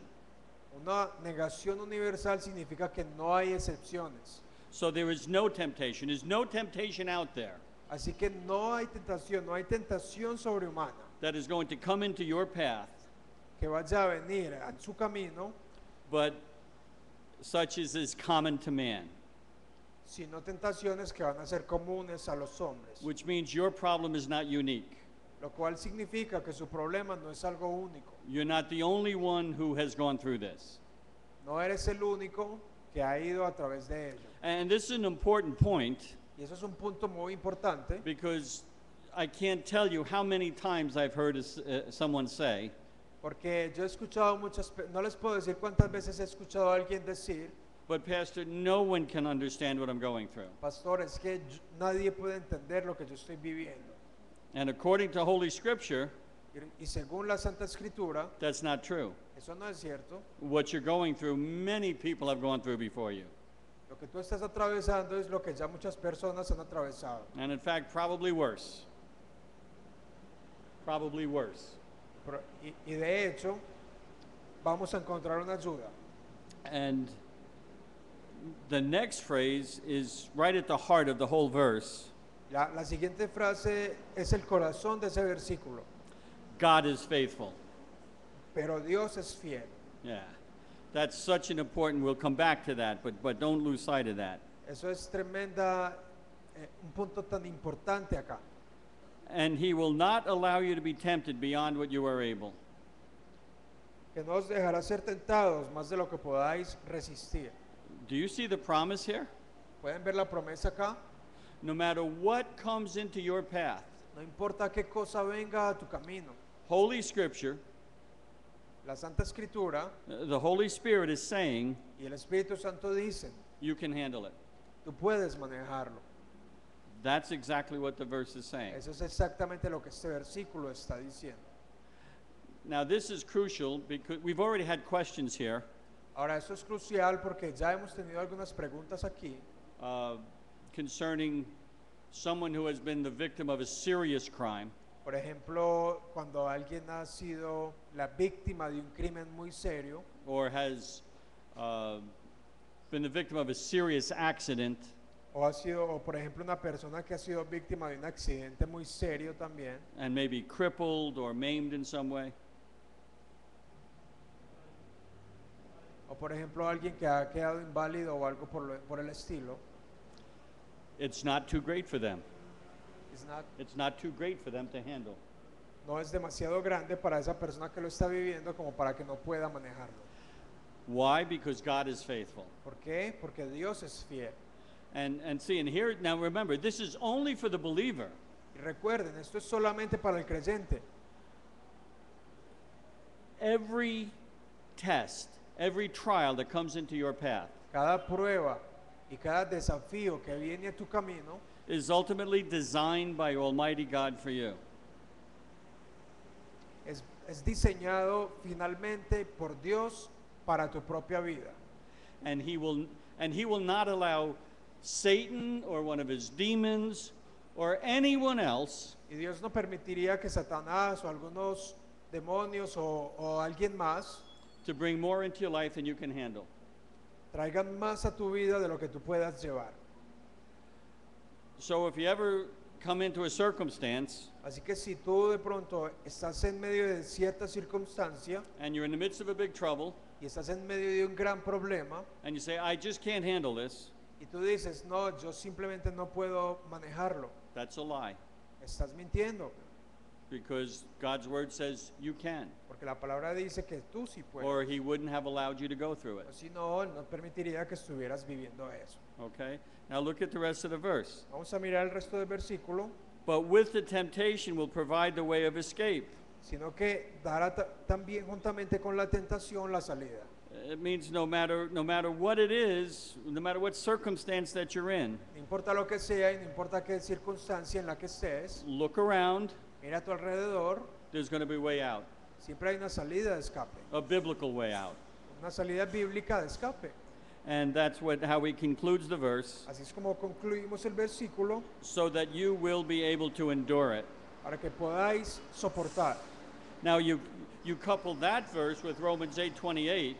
Una negación universal significa que no hay excepciones. So there is no temptation. There's no temptation out there Así que no hay tentación sobrehumana that is going to come into your path, que vaya a venir a su camino, but such as is common to man, sino tentaciones que van a ser comunes a los hombres. which means your problem is not unique. Lo cual significa que su problema no es algo único. You're not the only one who has gone through this. No eres el único que ha ido a través de ello. And this is an important point Y eso es un punto muy importante because I can't tell you how many times I've heard someone say, porque yo he escuchado no les puedo decir cuántas veces he escuchado a alguien decir, but Pastor, no one can understand what I'm going through. pastor, es que nadie puede entender lo que yo estoy viviendo. And according to Holy Scripture, Y según la Santa Escritura, that's not true. eso no es cierto. What you're going through, many people have gone through before you. Lo que tú estás atravesando es lo que ya muchas personas han atravesado. And in fact, probably worse. Probably worse. Y de hecho, vamos a encontrar una ayuda. And the next phrase is right at the heart of the whole verse. La siguiente frase es el corazón de ese versículo. God is faithful. Pero Dios es fiel. Yeah. That's such an important, we'll come back to that, but don't lose sight of that. Eso es tremenda, un punto tan importante acá. And he will not allow you to be tempted beyond what you are able. Que no os dejará ser tentados más de lo que podáis resistir. Do you see the promise here? ¿Pueden ver la promesa acá? No matter what comes into your path, No importa qué cosa venga a tu camino. Holy Scripture, La Santa Escritura the Holy Spirit is saying y el Espíritu Santo dicen, you can handle it. tú puedes manejarlo. That's exactly what the verse is saying. Eso es exactamente lo que este versículo está diciendo. Now, this is crucial because we've already had questions here Ahora, eso es crucial porque ya hemos tenido algunas preguntas aquí concerning someone who has been the victim of a serious crime Por ejemplo, cuando alguien ha sido la víctima de un crimen muy serio or has been the victim of a serious accident, o por ejemplo una persona que ha sido víctima de un accidente muy serio también and maybe crippled or maimed in some way. o por ejemplo alguien que ha quedado inválido o algo por el estilo. It's not too great for them. It's It's not too great for them to handle. no es demasiado grande para esa persona que lo está viviendo como para que no pueda manejarlo. Why? Because God is faithful. ¿Por qué? Porque Dios es fiel. And see, and here, now remember, this is only for the believer. Y recuerden, esto es solamente para el creyente. Every test, every trial that comes into your path Cada prueba y cada desafío que viene a tu camino is ultimately designed by Almighty God for you. es diseñado finalmente por Dios para tu propia vida. And he will not allow Satan or one of his demons or anyone else Y Dios no permitiría que Satanás o algunos demonios o alguien más to bring more into your life than you can handle. traigan más a tu vida de lo que tú puedas llevar. So if you ever come into a circumstance Así que si tú de pronto estás en medio de cierta circunstancia and you're in the midst of a big trouble y estás en medio de un gran problema and you say, I just can't handle this, y tú dices, no, yo simplemente no puedo manejarlo, that's a lie. estás mintiendo, Because God's word says you can, porque la palabra dice que tú sí puedes. or he wouldn't have allowed you to go through it. O si no, Él no permitiría que estuvieras viviendo eso. Okay? Now look at the rest of the verse. Vamos a mirar el resto del versículo, But with the temptation will provide the way of escape. sino que dará también juntamente con la tentación la salida. It means no matter what it is, no matter what circumstance that you're in, No importa lo que sea y no importa qué circunstancia en la que estés, look around, mira a tu alrededor, there's going to be a way out, siempre hay una salida de escape, a biblical way out. una salida bíblica de escape. And that's how he concludes the verse, Así es como concluimos el versículo, so that you will be able to endure it. para que podáis soportar. Now you couple that verse with Romans 8:28,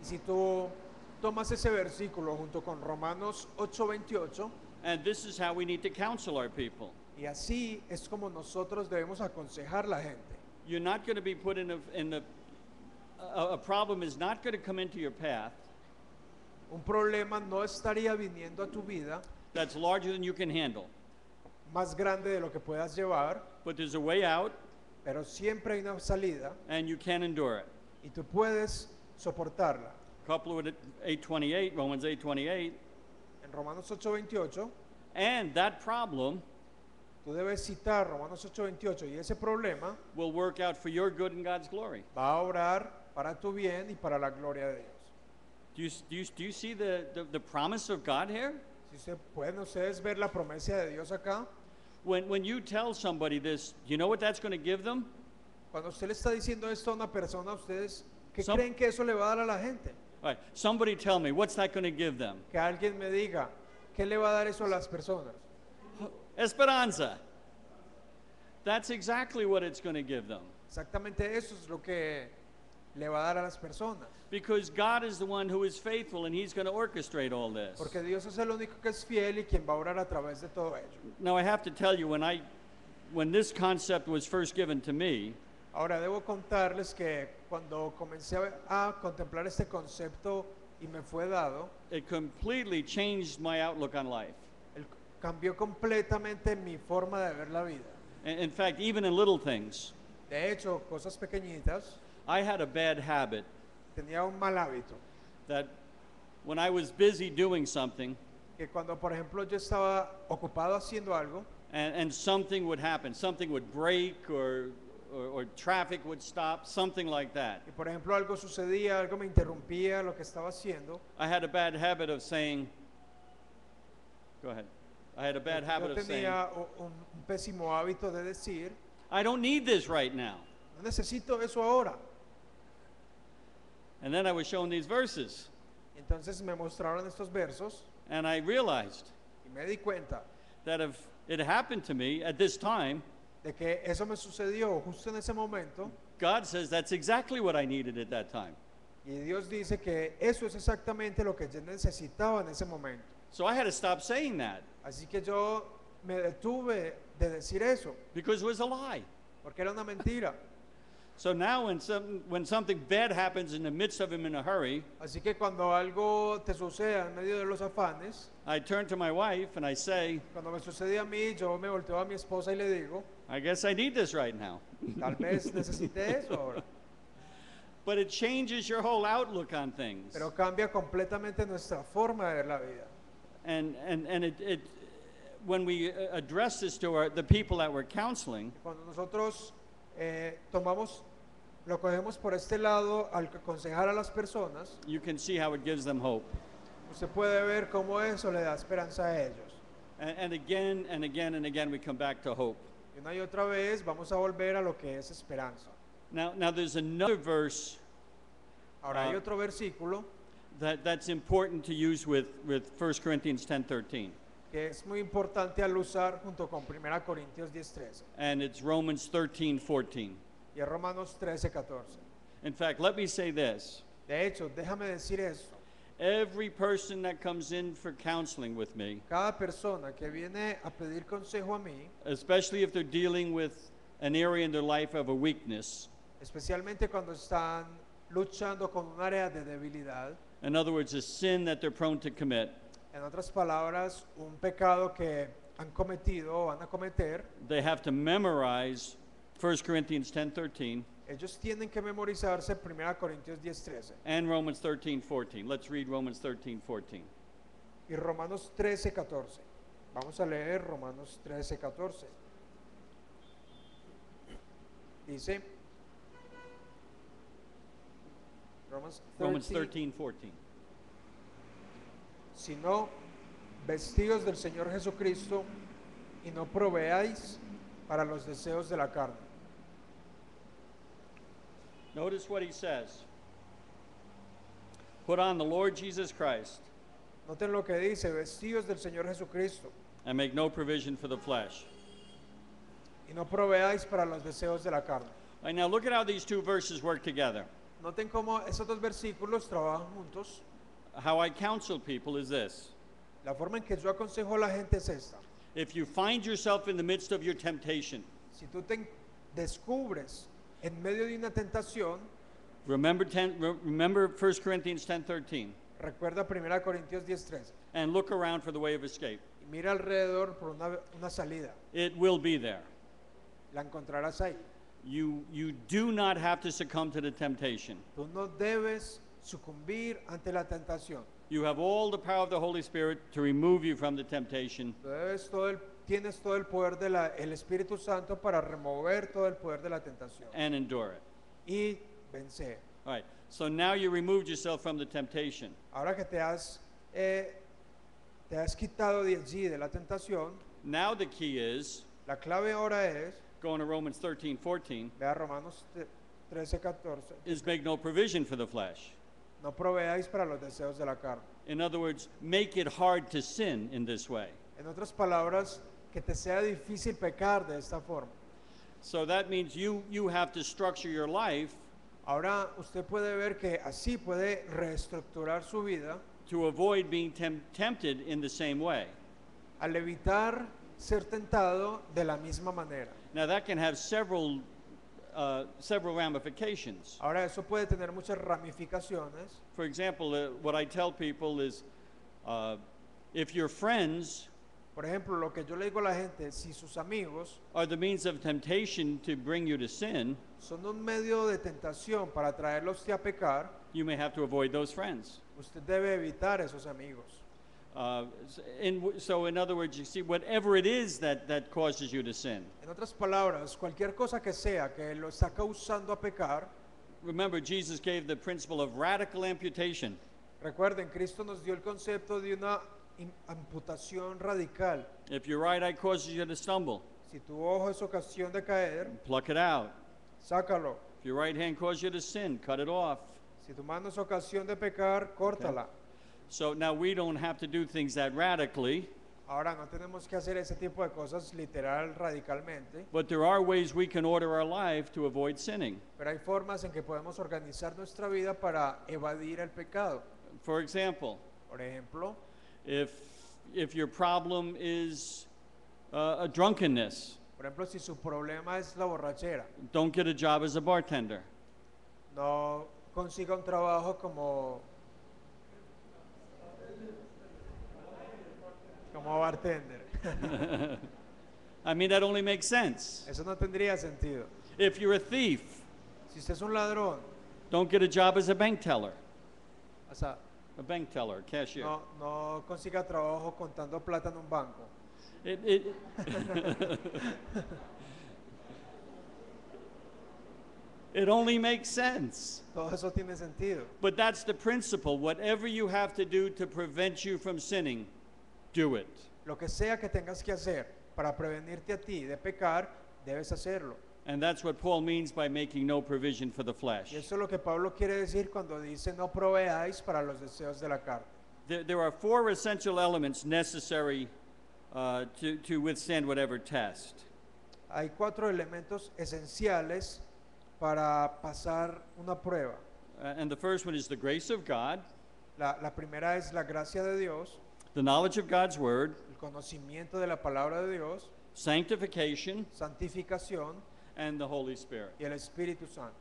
Y si tú tomas ese versículo junto con Romanos 8:28, and this is how we need to counsel our people. y así es como nosotros debemos aconsejar a la gente. You're not going to be put in a problem is not going to come into your path Un problema no estaría viniendo a tu vida that's larger than you can handle. más grande de lo que puedas llevar, But there's a way out, pero siempre hay una salida and you can endure it. y tú puedes soportarla. Couple with it, 8:28, Romans 8:28, En Romanos 8:28, and that problem tú debes citar Romanos 8:28 y ese problema will work out for your good and God's glory. va a obrar para tu bien y para la gloria de Dios. Do you see the promise of God here? Si pueden ustedes ver la promesa de Dios acá, When you tell somebody this, you know what that's going to give them? cuando usted le está diciendo esto a una persona, ustedes, ¿qué Some- creen que eso le va a dar a la gente? All right, somebody tell me, what's that going to give them? Que alguien me diga, ¿qué le va a dar eso a las personas? Esperanza. That's exactly what it's going to give them. Exactamente eso es lo que le va a dar a las personas. Because God is the one who is faithful and he's going to orchestrate all this. Porque Dios es el único que es fiel y quien va a obrar a través de todo ello. Now I have to tell you, when this concept was first given to me, Ahora debo contarles que cuando comencé a contemplar este concepto y me fue dado, it completely changed my outlook on life. cambió completamente mi forma de ver la vida. In fact, even in little things, De hecho, cosas pequeñitas, I had a bad habit tenía un mal hábito, that when I was busy doing something que cuando por ejemplo yo estaba ocupado haciendo algo and something would happen, something would break or traffic would stop, something like that. y por ejemplo algo sucedía, algo me interrumpía lo que estaba haciendo, I had a bad habit of saying, go ahead. I had a bad habit yo of saying, tenía un pésimo hábito de decir, I don't need this right now. no necesito eso ahora. And then I was shown these verses, Entonces me mostraron estos versos and I realized y me di cuenta that if it happened to me at this time, de que eso me sucedió justo en ese momento God says that's exactly what I needed at that time. y Dios dice que eso es exactamente lo que yo necesitaba en ese momento. So I had to stop saying that Así que yo me detuve de decir eso, because it was a lie. porque era una mentira. So now when something bad happens in the midst of him in a hurry, Así que cuando algo te suceda en medio de los afanes, I turn to my wife and I say, cuando me sucede a mí, yo me volteo a mi esposa y le digo, I guess I need this right now. tal vez necesite eso ahora. but it changes your whole outlook on things. pero cambia completamente nuestra forma de ver la vida. And it when we address this to the people that we're counseling, Cuando nosotros lo cogemos por este lado al aconsejar a las personas, you can see how it gives them hope. usted puede ver cómo eso le da esperanza a ellos. And again and again and again, we come back to hope. Y una y otra vez vamos a volver a lo que es esperanza. Now there's another verse Ahora hay otro versículo that's important to use with 1 Corinthians 10:13, que es muy importante al usar junto con 1 Corintios 10:13 and it's Romans 13:14. y es Romanos 13:14. In fact, let me say this. De hecho, déjame decir esto. Every person that comes in for counseling with me, Cada persona que viene a pedir consejo a mí, especially if they're dealing with an area in their life of a weakness, especialmente cuando están luchando con un área de debilidad, in other words, a sin that they're prone to commit, en otras palabras, un pecado que han cometido o van a cometer, they have to memorize 1 Corinthians 10:13 ellos tienen que memorizarse 1 Corintios 10:13 and Romans 13:14. Let's read Romans 13:14. y Romanos 13:14. Vamos a leer Romanos 13:14. Dice Romans 13:14. sino vestidos del Señor Jesucristo y no proveáis para los deseos de la carne. Notice what he says. Put on the Lord Jesus Christ Noten lo que dice, vestidos del Señor Jesucristo and make no provision for the flesh. y no proveáis para los deseos de la carne. All right, now look at how these two verses work together. Noten cómo esos dos versículos trabajan juntos. How I counsel people is this. La forma en que yo aconsejo a la gente es esta. If you find yourself in the midst of your temptation, Si tú te descubres en medio de una tentación, remember 1 Corinthians 10:13 recuerda 1 Corintios 10:13 and look around for the way of escape. y mira alrededor por una salida. It will be there. La encontrarás ahí. You do not have to succumb to the temptation. Tú no debes sucumbir ante la tentación. You have all the power of the Holy Spirit to remove you from the temptation. Tienes todo el poder del Espíritu Santo para remover todo el poder de la tentación And endure it. y vencer. All right. So now you removed yourself from the temptation. Ahora que te has quitado de allí de la tentación, Now the key is la clave ahora es, going to Romans 13:14 vea Romanos 13:14, is make no provision for the flesh. no proveáis para los deseos de la carne. In other words, make it hard to sin in this way. En otras palabras, que te sea difícil pecar de esta forma. So that means you have to structure your life Ahora usted puede ver que así puede reestructurar su vida to avoid being tempted in the same way. al evitar ser tentado de la misma manera. Now that can have several ramifications. Ahora eso puede tener muchas ramificaciones. For example, what I tell people is, if your friends Por ejemplo, lo que yo le digo a la gente, si sus amigos are the means of temptation to bring you to sin, son un medio de tentación para traerlo a usted a pecar, you may have to avoid those friends. usted debe evitar esos amigos. So in other words, you see, whatever it is that causes you to sin. En otras palabras, cualquier cosa que sea que lo está causando a pecar, Remember, Jesus gave the principle of radical amputation. recuerden, Cristo nos dio el concepto de una amputación radical. If your right eye causes you to stumble, Si tu ojo es ocasión de caer, pluck it out. sácalo. If your right hand causes you to sin, cut it off. Si tu mano es ocasión de pecar, córtala. So now we don't have to do things that radically, Ahora no tenemos que hacer ese tipo de cosas literal, radicalmente, but there are ways we can order our life to avoid sinning. pero hay formas en que podemos organizar nuestra vida para evadir el pecado. For example, Por ejemplo, if your problem is a drunkenness, si su problema es la borrachera, don't get a job as a bartender. no consiga un trabajo como bartender. I mean, that only makes sense. Eso no tendría sentido. If you're a thief, Si usted es un ladrón, Don't get a job as a bank teller, O sea, a bank teller, cashier. no consiga trabajo contando plata en un banco. It it only makes sense. Todo eso tiene sentido. But that's the principle. Whatever you have to do to prevent you from sinning, do it. Lo que sea que tengas que hacer para prevenirte a ti de pecar, debes hacerlo. And that's what Paul means by making no provision for the flesh. Y eso es lo que Pablo quiere decir cuando dice no proveáis para los deseos de la carne. There are four essential elements necessary to withstand whatever test. Hay 4 elementos esenciales para pasar una prueba. And the first one is the grace of God, La primera es la gracia de Dios, the knowledge of God's word, el conocimiento de la palabra de Dios, sanctification, santificación and the Holy Spirit. y el Espíritu Santo.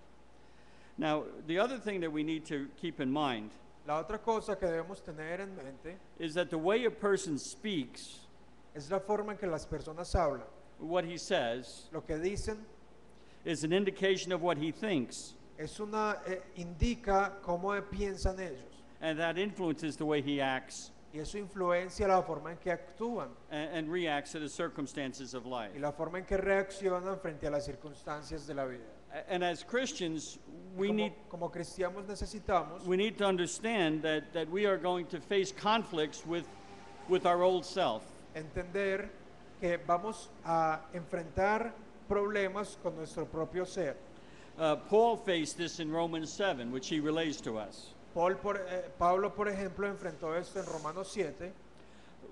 Now, the other thing that we need to keep in mind La otra cosa que debemos tener en mente is that the way a person speaks, es la forma en que las personas hablan. what he says, Lo que dicen is an indication of what he thinks, indica cómo piensan ellos and that influences the way he acts y eso influencia la forma en que actúan and reacts to the circumstances of life. y la forma en que reaccionan frente a las circunstancias de la vida. And as Christians, we Como cristianos necesitamos need to understand that we are going to face conflicts with our old self. entender que vamos a enfrentar problemas con nuestro propio ser. Paul faced this in Romans 7, which he relays to us. Pablo, por ejemplo, enfrentó esto en Romanos 7.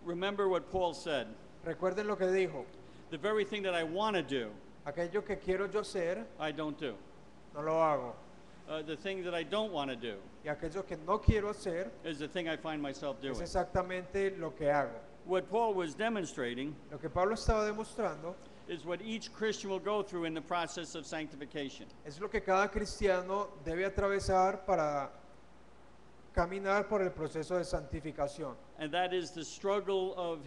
Remember what Paul said. Recuerden lo que dijo: The very thing that I want to do, aquello que quiero yo ser, I don't do. no lo hago. The thing that I don't want to do Y aquello que no quiero hacer is the thing I find myself es doing. exactamente lo que hago. What Paul was demonstrating Lo que Pablo estaba demostrando is what each Christian will go through in the process of sanctification. es lo que cada cristiano debe atravesar para caminar por el proceso de santificación. And that is the struggle of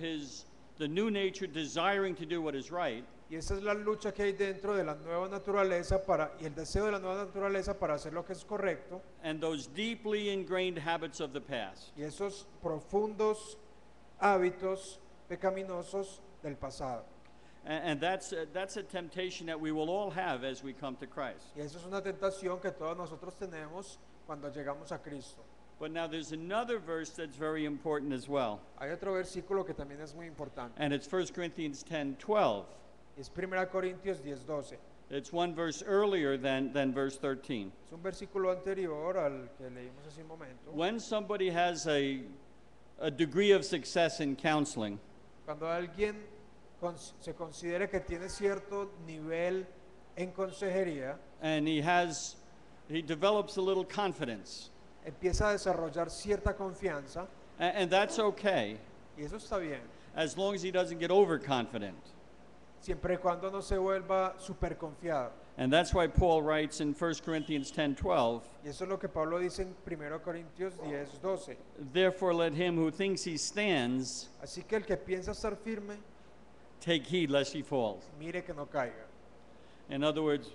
the new nature desiring to do what is right, Y esa es la lucha que hay dentro de la nueva naturaleza y el deseo de la nueva naturaleza para hacer lo que es correcto and those deeply ingrained habits of the past. y esos profundos hábitos pecaminosos del pasado. And that's a temptation that we will all have as we come to Christ. Y eso es una tentación que todos nosotros tenemos cuando llegamos a Cristo. But now there's another verse that's very important as well. Hay otro versículo que también es muy importante. And it's 1 Corinthians 10:12. Es 1 Corintios 10:12. It's one verse earlier than verse 13. Es un versículo anterior al que leímos hace un momento. When somebody has a degree of success in counseling, Cuando alguien se considere que tiene cierto nivel en consejería, and he develops a little confidence, empieza a desarrollar cierta confianza, and that's okay y eso está bien, as long as he doesn't get overconfident. siempre y cuando no se vuelva súper confiado. And that's why Paul writes in 1 Corinthians 10:12, Y eso es lo que Pablo dice en 1 Corintios 10:12. therefore let him who thinks he stands Así que el que piensa estar firme, take heed lest he falls. mire que no caiga. In other words,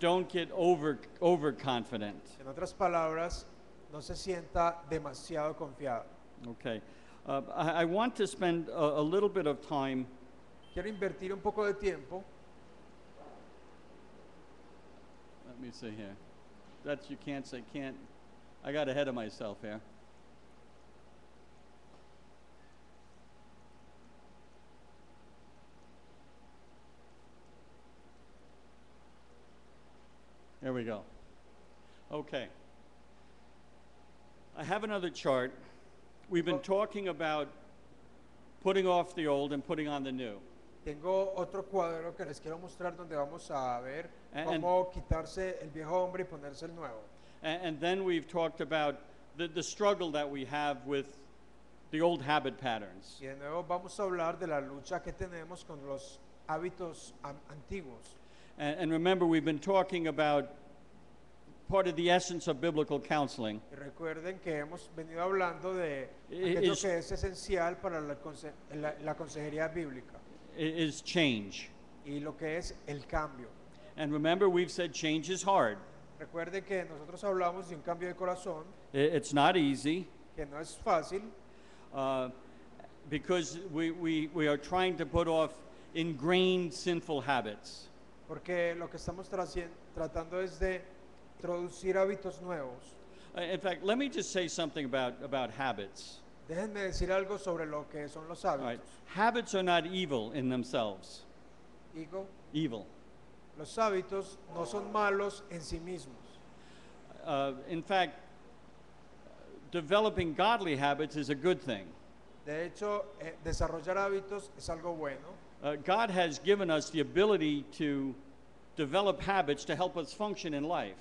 don't get overconfident. En otras palabras, no se sienta demasiado confiado. Okay. I want to spend a little bit of time Quiero invertir un poco de tiempo. Let me see here. That you can't say can't. I got ahead of myself here. There we go. Okay. I have another chart. We've been talking about putting off the old and putting on the new. Tengo otro cuadro que les quiero mostrar donde vamos a ver And- cómo quitarse el viejo hombre y ponerse el nuevo. And then we've talked about the struggle that we have with the old habit patterns. Y de nuevo vamos a hablar de la lucha que tenemos con los hábitos antiguos. And remember, we've been talking about part of the essence of biblical counseling Y recuerden que hemos venido hablando de I- aquello is- que es esencial para la consejería bíblica is change. y lo que es el cambio. And remember, we've said change is hard. Recuerde que nosotros hablamos de un cambio de corazón, It's not easy que no es fácil, uh, because we are trying to put off ingrained sinful habits. porque lo que estamos tratando es de introducir hábitos nuevos. In fact, let me just say something about habits. Déjenme decir algo sobre lo que son los All right. hábitos. Habits are not evil in themselves. Digo, Evil. los hábitos no son malos en sí mismos. In fact, developing godly habits is a good thing. De hecho, desarrollar hábitos es algo bueno. God has given us the ability to develop habits to help us function in life.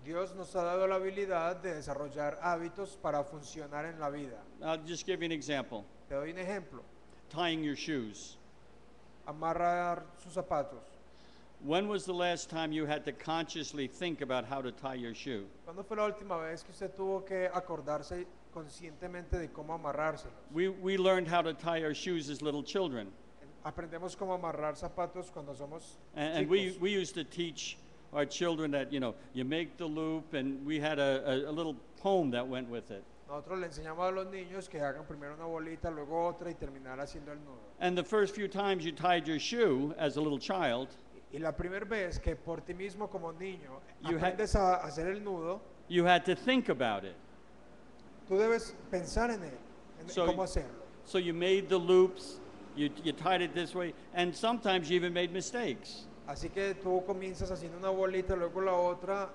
Dios nos ha dado la habilidad de desarrollar hábitos para funcionar en la vida. I'll just give you an example. Te doy un ejemplo. Tying your shoes. Amarrar sus zapatos. When was the last time you had to consciously think about how to tie your shoe? ¿Cuándo fue la última vez que usted tuvo que acordarse conscientemente de cómo amarrárselos? We learned how to tie our shoes as little children. Aprendemos cómo amarrar zapatos cuando somos And chicos. we used to teach our children that, you make the loop, and we had a little poem that went with it. Nosotros le enseñamos a los niños que hagan primero una bolita, luego otra y terminar haciendo el nudo. And the first few times you tied your shoe as a little child, Y la primera vez que por ti mismo como niño You had- aprendes a hacer el nudo, you had to think about it. tú debes pensar en él, en So- cómo hacerlo. So you made the loops, you tied it this way, and sometimes you even made mistakes. Así que tú comienzas haciendo una bolita, luego la otra,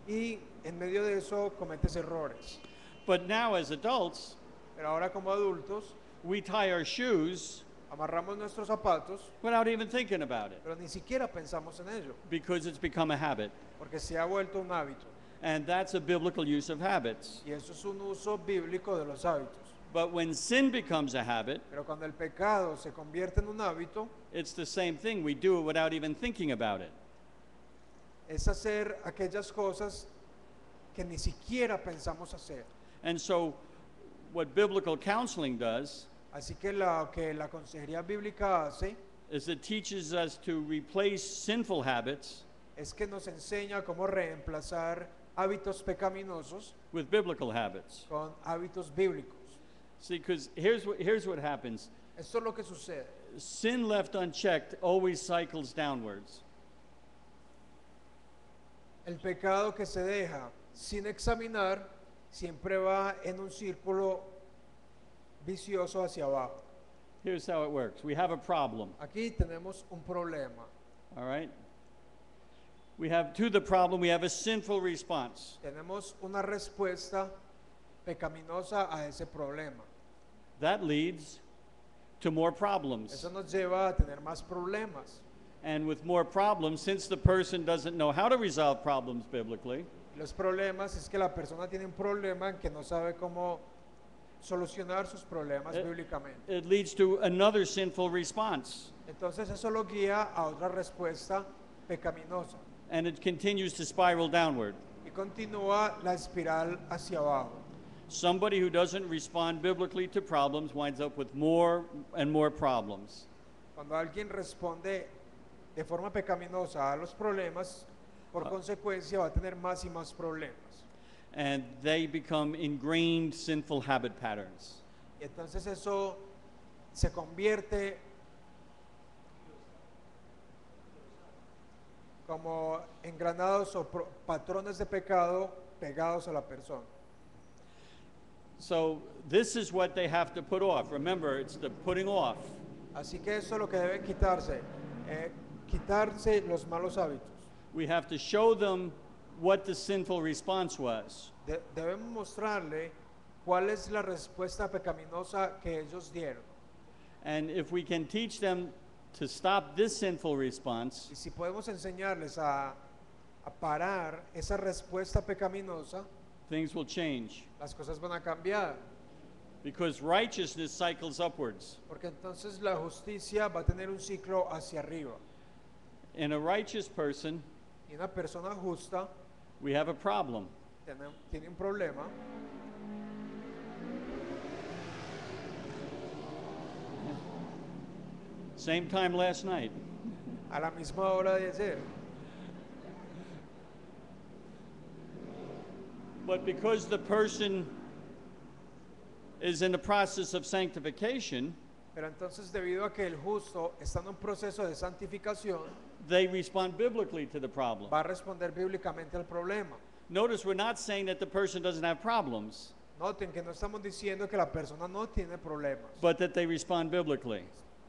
y en medio de eso cometes errores. But now as adults, Pero ahora como adultos, we tie our shoes amarramos nuestros zapatos, without even thinking about it, pero ni siquiera pensamos en ello, because it's become a habit. porque se ha vuelto un hábito. And that's a biblical use of habits. Y eso es un uso bíblico de los hábitos. But when sin becomes a habit, Pero cuando el pecado se convierte en un hábito, it's the same thing. We do it without even thinking about it. es hacer aquellas cosas que ni siquiera pensamos hacer. And so, what biblical counseling does Así que lo que la consejería bíblica hace is it teaches us to replace sinful habits es que nos enseña cómo reemplazar hábitos pecaminosos with biblical habits. con hábitos bíblicos. See, because here's what happens. Esto es lo que sucede. Sin left unchecked always cycles downwards. El pecado que se deja sin examinar siempre va en un círculo vicioso hacia abajo. Here's how it works. We have a problem, Aquí tenemos un problema. all right? To the problem, we have a sinful response. Tenemos una respuesta pecaminosa a ese problema. That leads to more problems. Eso nos lleva a tener más problemas. And with more problems, since the person doesn't know how to resolve problems biblically, Los problemas es que la persona tiene un problema en que no sabe cómo solucionar sus problemas bíblicamente. it leads to another sinful response. Entonces eso lo guía a otra respuesta pecaminosa And it continues to spiral downward. y continúa la espiral hacia abajo. Somebody who doesn't respond biblically to problems winds up with more and more problems. Cuando alguien responde de forma pecaminosa a los problemas, por consecuencia va a tener más y más problemas. And they become ingrained sinful habit patterns. Y entonces eso se convierte como engranados o patrones de pecado pegados a la persona. So this is what they have to put off. Remember, it's the putting off. Así que eso es lo que deben quitarse los malos hábitos. We have to show them what the sinful response was. Debemos mostrarle cuál es la respuesta pecaminosa que ellos dieron. And if we can teach them to stop this sinful response, Y si podemos enseñarles a parar esa respuesta pecaminosa, things will change. las cosas van a cambiar. Because righteousness cycles upwards. Porque entonces la justicia va a tener un ciclo hacia arriba. In a righteous person, Y una persona justa we have a problem. tiene un problema. Same time last night. A la misma hora de ayer. But because the person is in the process of sanctification, Pero entonces, debido a que el justo está en un proceso de santificación, they respond biblically to the problem. va a responder bíblicamente al problema. Notice we're not saying that the person doesn't have problems, Noten que no estamos diciendo que la persona no tiene problemas, but that they respond biblically.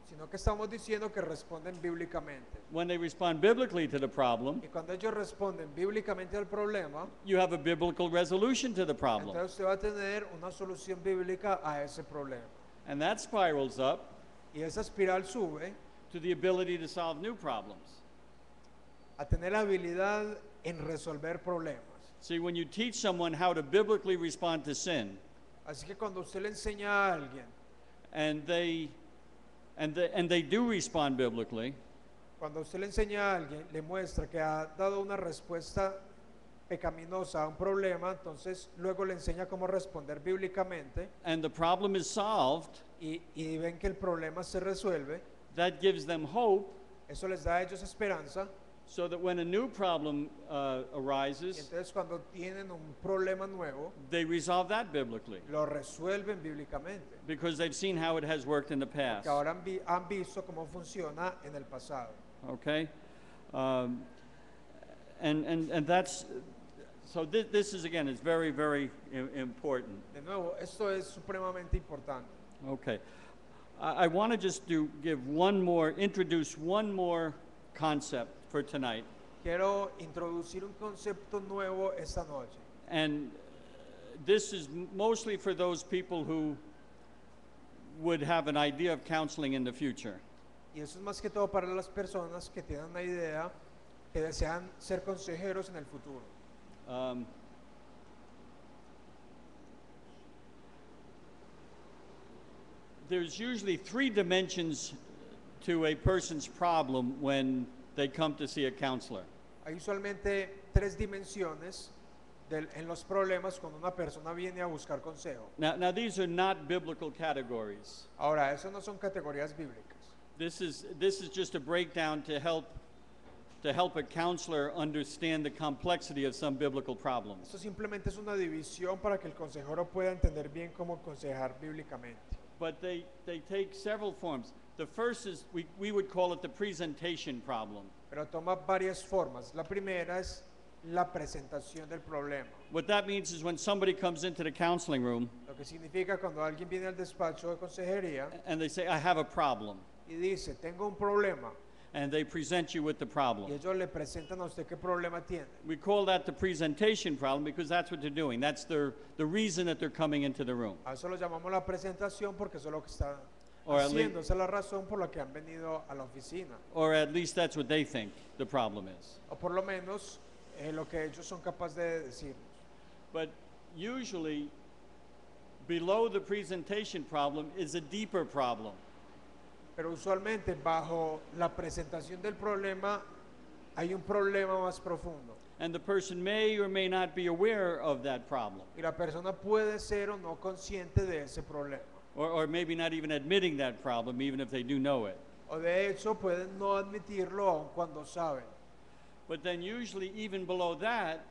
sino que estamos diciendo que responden bíblicamente. When they respond biblically to the problem, Y cuando ellos responden bíblicamente al problema, you have a biblical resolution to the problem. entonces usted va a tener una solución bíblica a ese problema. And that spirals up Y esa espiral sube to the ability to solve new problems. a tener la habilidad en resolver problemas. See, when you teach someone how to biblically respond to sin, Así que cuando usted le enseña a alguien, and they do respond biblically, cuando usted le enseña a alguien, le muestra que ha dado una respuesta pecaminosa a un problema, entonces luego le enseña cómo responder bíblicamente and the problem is solved, y ven que el problema se resuelve, that gives them hope eso les da a ellos esperanza. so that when a new problem Y arises, entonces cuando tienen un problema nuevo, they resolve that biblically lo resuelven bíblicamente, because they've seen how it has worked in the past. que ahora han visto cómo funciona en el pasado. Okay? And that's, so this is, again, it's very, very important. De nuevo, esto es supremamente importante. Okay. I want to just introduce one more concept for tonight. Quiero introducir un concepto nuevo esta noche. And this is mostly for those people who would have an idea of counseling in the future. Y eso es más que todo para las personas que tienen una idea, que desean ser consejeros en el futuro. There's usually 3 dimensions to a person's problem when they come to see a counselor. Hay usualmente 3 dimensiones en los problemas cuando una persona viene a buscar consejo. Now these are not biblical categories. Ahora, eso no son categorías bíblicas. This is just a breakdown to help a counselor understand the complexity of some biblical problems. Esto simplemente es una división para que el consejero pueda entender bien cómo aconsejar bíblicamente. But they take several forms. The first is, we would call it the presentation problem. Pero toma varias formas. La primera es la presentación del problema. What that means is when somebody comes into the counseling room Lo que significa cuando alguien viene al despacho de consejería and they say, I have a problem, y dice, tengo un problema, and they present you with the y problem. ellos le presentan a usted qué problema tiene. We call that the presentation problem because that's what they're doing. That's the reason that they're coming into the room. A eso lo llamamos la presentación porque eso es lo que están Or at haciendo, esa es la razón por la que han venido a la oficina. Or at least that's what they think the problem is. O por lo menos lo que ellos son capaces de decirnos. But usually, below the presentation problem is a deeper problem. Pero usualmente bajo la presentación del problema hay un problema más profundo. And the person may or may not be aware of that problem, Y la persona puede ser o no consciente de ese problema. or maybe not even admitting that problem, even if they do know it. O de hecho pueden no admitirlo aun cuando saben. But then usually even below that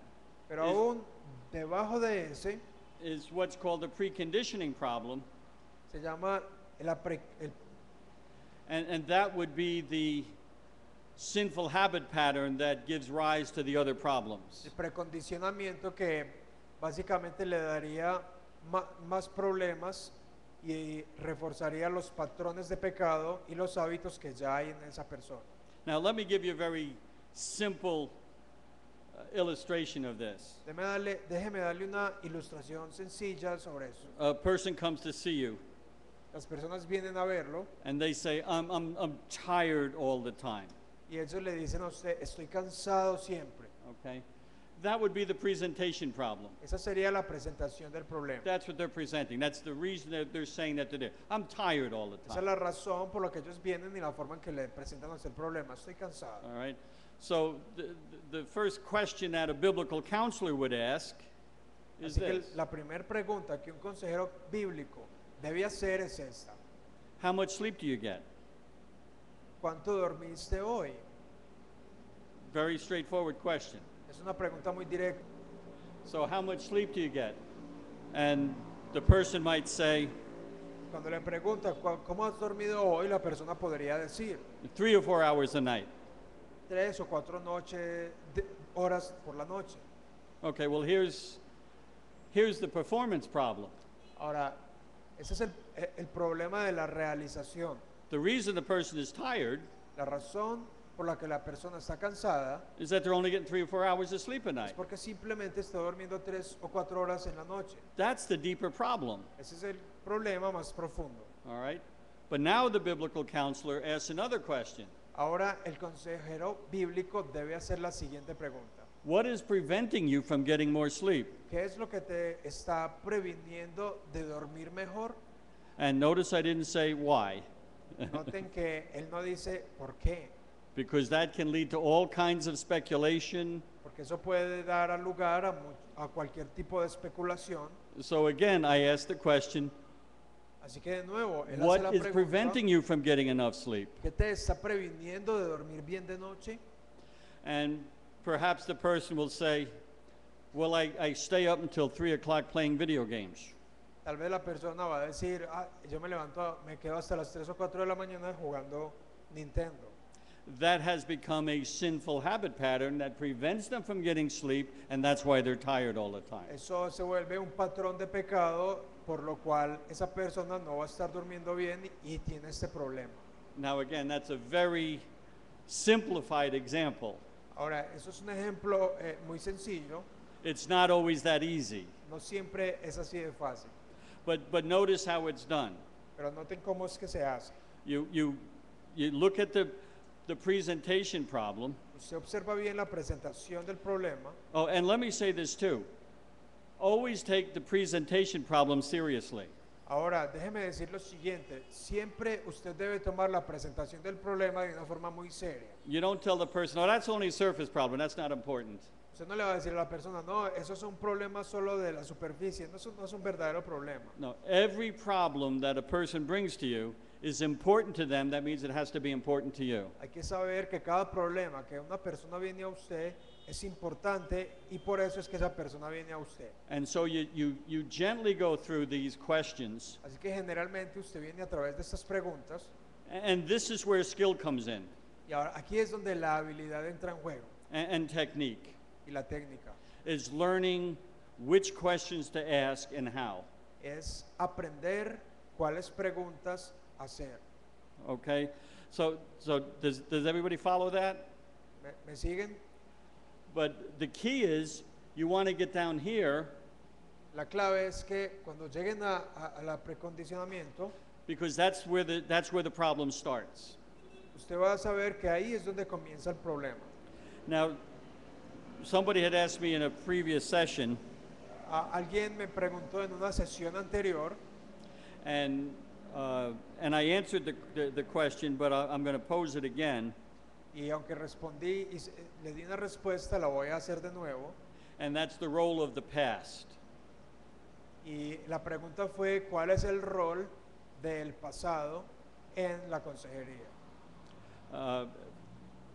Pero Es- aún debajo de ese is what's called the preconditioning problem, se llama el and that would be the sinful habit pattern that gives rise to the other problems. precondicionamiento que básicamente le daría más problemas y reforzaría los patrones de pecado y los hábitos que ya hay en esa persona. Now let me give you a very simple illustration of this. Déjeme darle una ilustración sencilla sobre eso. A person comes to see you Las personas vienen a verlo and they say, I'm tired all the time. y ellos le dicen a usted, estoy cansado siempre. Okay? That would be the presentation problem. Esa sería la presentación del problema. That's what they're presenting. That's the reason that they're saying that they're there. I'm tired all the Esa es time. la razón por la que ellos vienen y la forma en que le presentan a usted el problema. Estoy cansado. All right? So the first question that a biblical counselor would ask is Así que this. la primera pregunta que un consejero bíblico debe hacer es esta. How much sleep do you get? ¿Cuánto dormiste hoy? Very straightforward question. Es una pregunta muy directa. So how much sleep do you get? And the person might say, Cuando le pregunta cómo has dormido hoy, la persona podría decir 3 or 4 hours a night. 3 o 4 horas por la noche. Okay, well, here's the performance problem. Ahora, ese es el problema de la realización. The reason the person is tired La razón por la que la persona está cansada is that they're only getting 3 or 4 hours of sleep a es night. porque simplemente está durmiendo 3 o 4 horas en la noche. That's the deeper problem, Ese es el problema más profundo. all right? But now the biblical counselor asks another question. Ahora el consejero bíblico debe hacer la siguiente pregunta. What is preventing you from getting more sleep? ¿Qué es lo que te está previniendo de dormir mejor? And notice I didn't say why, Noten que él no dice por qué, because that can lead to all kinds of speculation. porque eso puede dar lugar a cualquier tipo de especulación. So again, I ask the question, Así que de nuevo, él hace what la is pregunta, preventing you from getting enough sleep? ¿qué te está previniendo de dormir bien de noche? And perhaps the person will say, well, I stay up until 3 o'clock playing video games. Tal vez la persona va a decir, yo me quedo hasta las 3 o 4 de la mañana jugando Nintendo. That has become a sinful habit pattern that prevents them from getting sleep, and that's why they're tired all the time. Eso se vuelve un patrón de pecado, por lo cual esa persona no va a estar durmiendo bien y tiene este problema. Now, again, that's a very simplified example. Ahora, eso es un ejemplo muy sencillo, It's not always that easy, no siempre es así de fácil, but notice how it's done. pero noten cómo es que se hace. You look at the presentation problem. Usted observa bien la presentación del problema. Oh, and let me say this too. Always take the presentation problem seriously. Ahora, déjeme decir lo siguiente, siempre usted debe tomar la presentación del problema de una forma muy seria. You don't tell the person, oh, that's only a surface problem, that's not important. Usted no le va a decir a la persona, no, eso es un problema solo de la superficie, no es un verdadero problema. No, every problem that a person brings to you is important to them. That means it has to be important to you. Hay que saber que cada problema que una persona viene a usted es importante y por eso es que esa persona viene a usted. And so you gently go through these questions, Así que generalmente usted viene a través de estas preguntas and this is where skill comes in, y ahora aquí es donde la habilidad entra en juego and technique, y la técnica. is learning which questions to ask and how. Es aprender cuáles preguntas hacer. Okay? So does everybody follow that? ¿Me siguen? But the key is you want to get down here La clave es que cuando lleguen a la precondicionamiento, because that's where the problem starts. usted va a saber que ahí es donde comienza el problema. Now, somebody had asked me in a previous session, Alguien me preguntó en una sesión anterior and I answered the question, but I'm going to pose it again. y aunque respondí y le di una respuesta, la voy a hacer de nuevo. And that's the role of the past. Y la pregunta fue, ¿cuál es el rol del pasado en la consejería?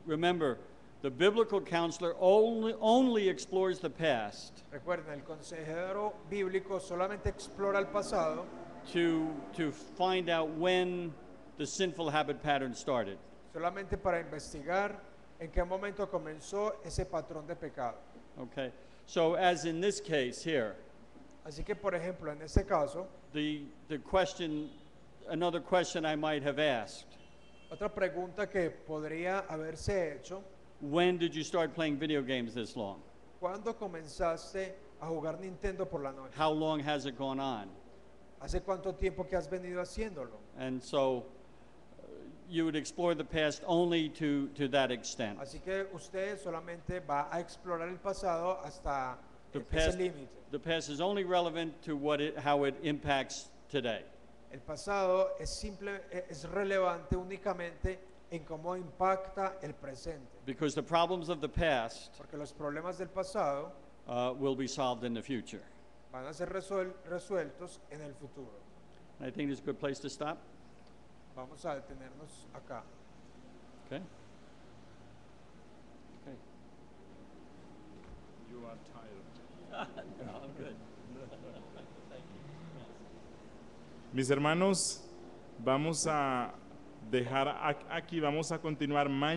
Remember, the biblical counselor only explores the past Recuerden, el consejero bíblico solamente explora el pasado to find out when the sinful habit pattern started. solamente para investigar en qué momento comenzó ese patrón de pecado. Okay? So as in this case here, Así que, por ejemplo, en este caso, the question, another question I might have asked, otra pregunta que podría haberse hecho, when did you start playing video games this long? ¿cuándo comenzaste a jugar Nintendo por la noche? How long has it gone on? ¿Hace cuánto tiempo que has venido haciéndolo? And so you would explore the past only to that extent. Así que usted solamente va a explorar el pasado hasta The ese past, límite. the past is only relevant to how it impacts today. El pasado es relevante únicamente en cómo impacta el presente, Because the problems of the past porque los problemas del pasado will be solved in the future. van a ser resueltos en el futuro. I think it's a good place to stop. Vamos a detenernos acá. Okay? Okay. You are tired. No, I'm good. Mis hermanos, vamos a dejar aquí, vamos a continuar mañana.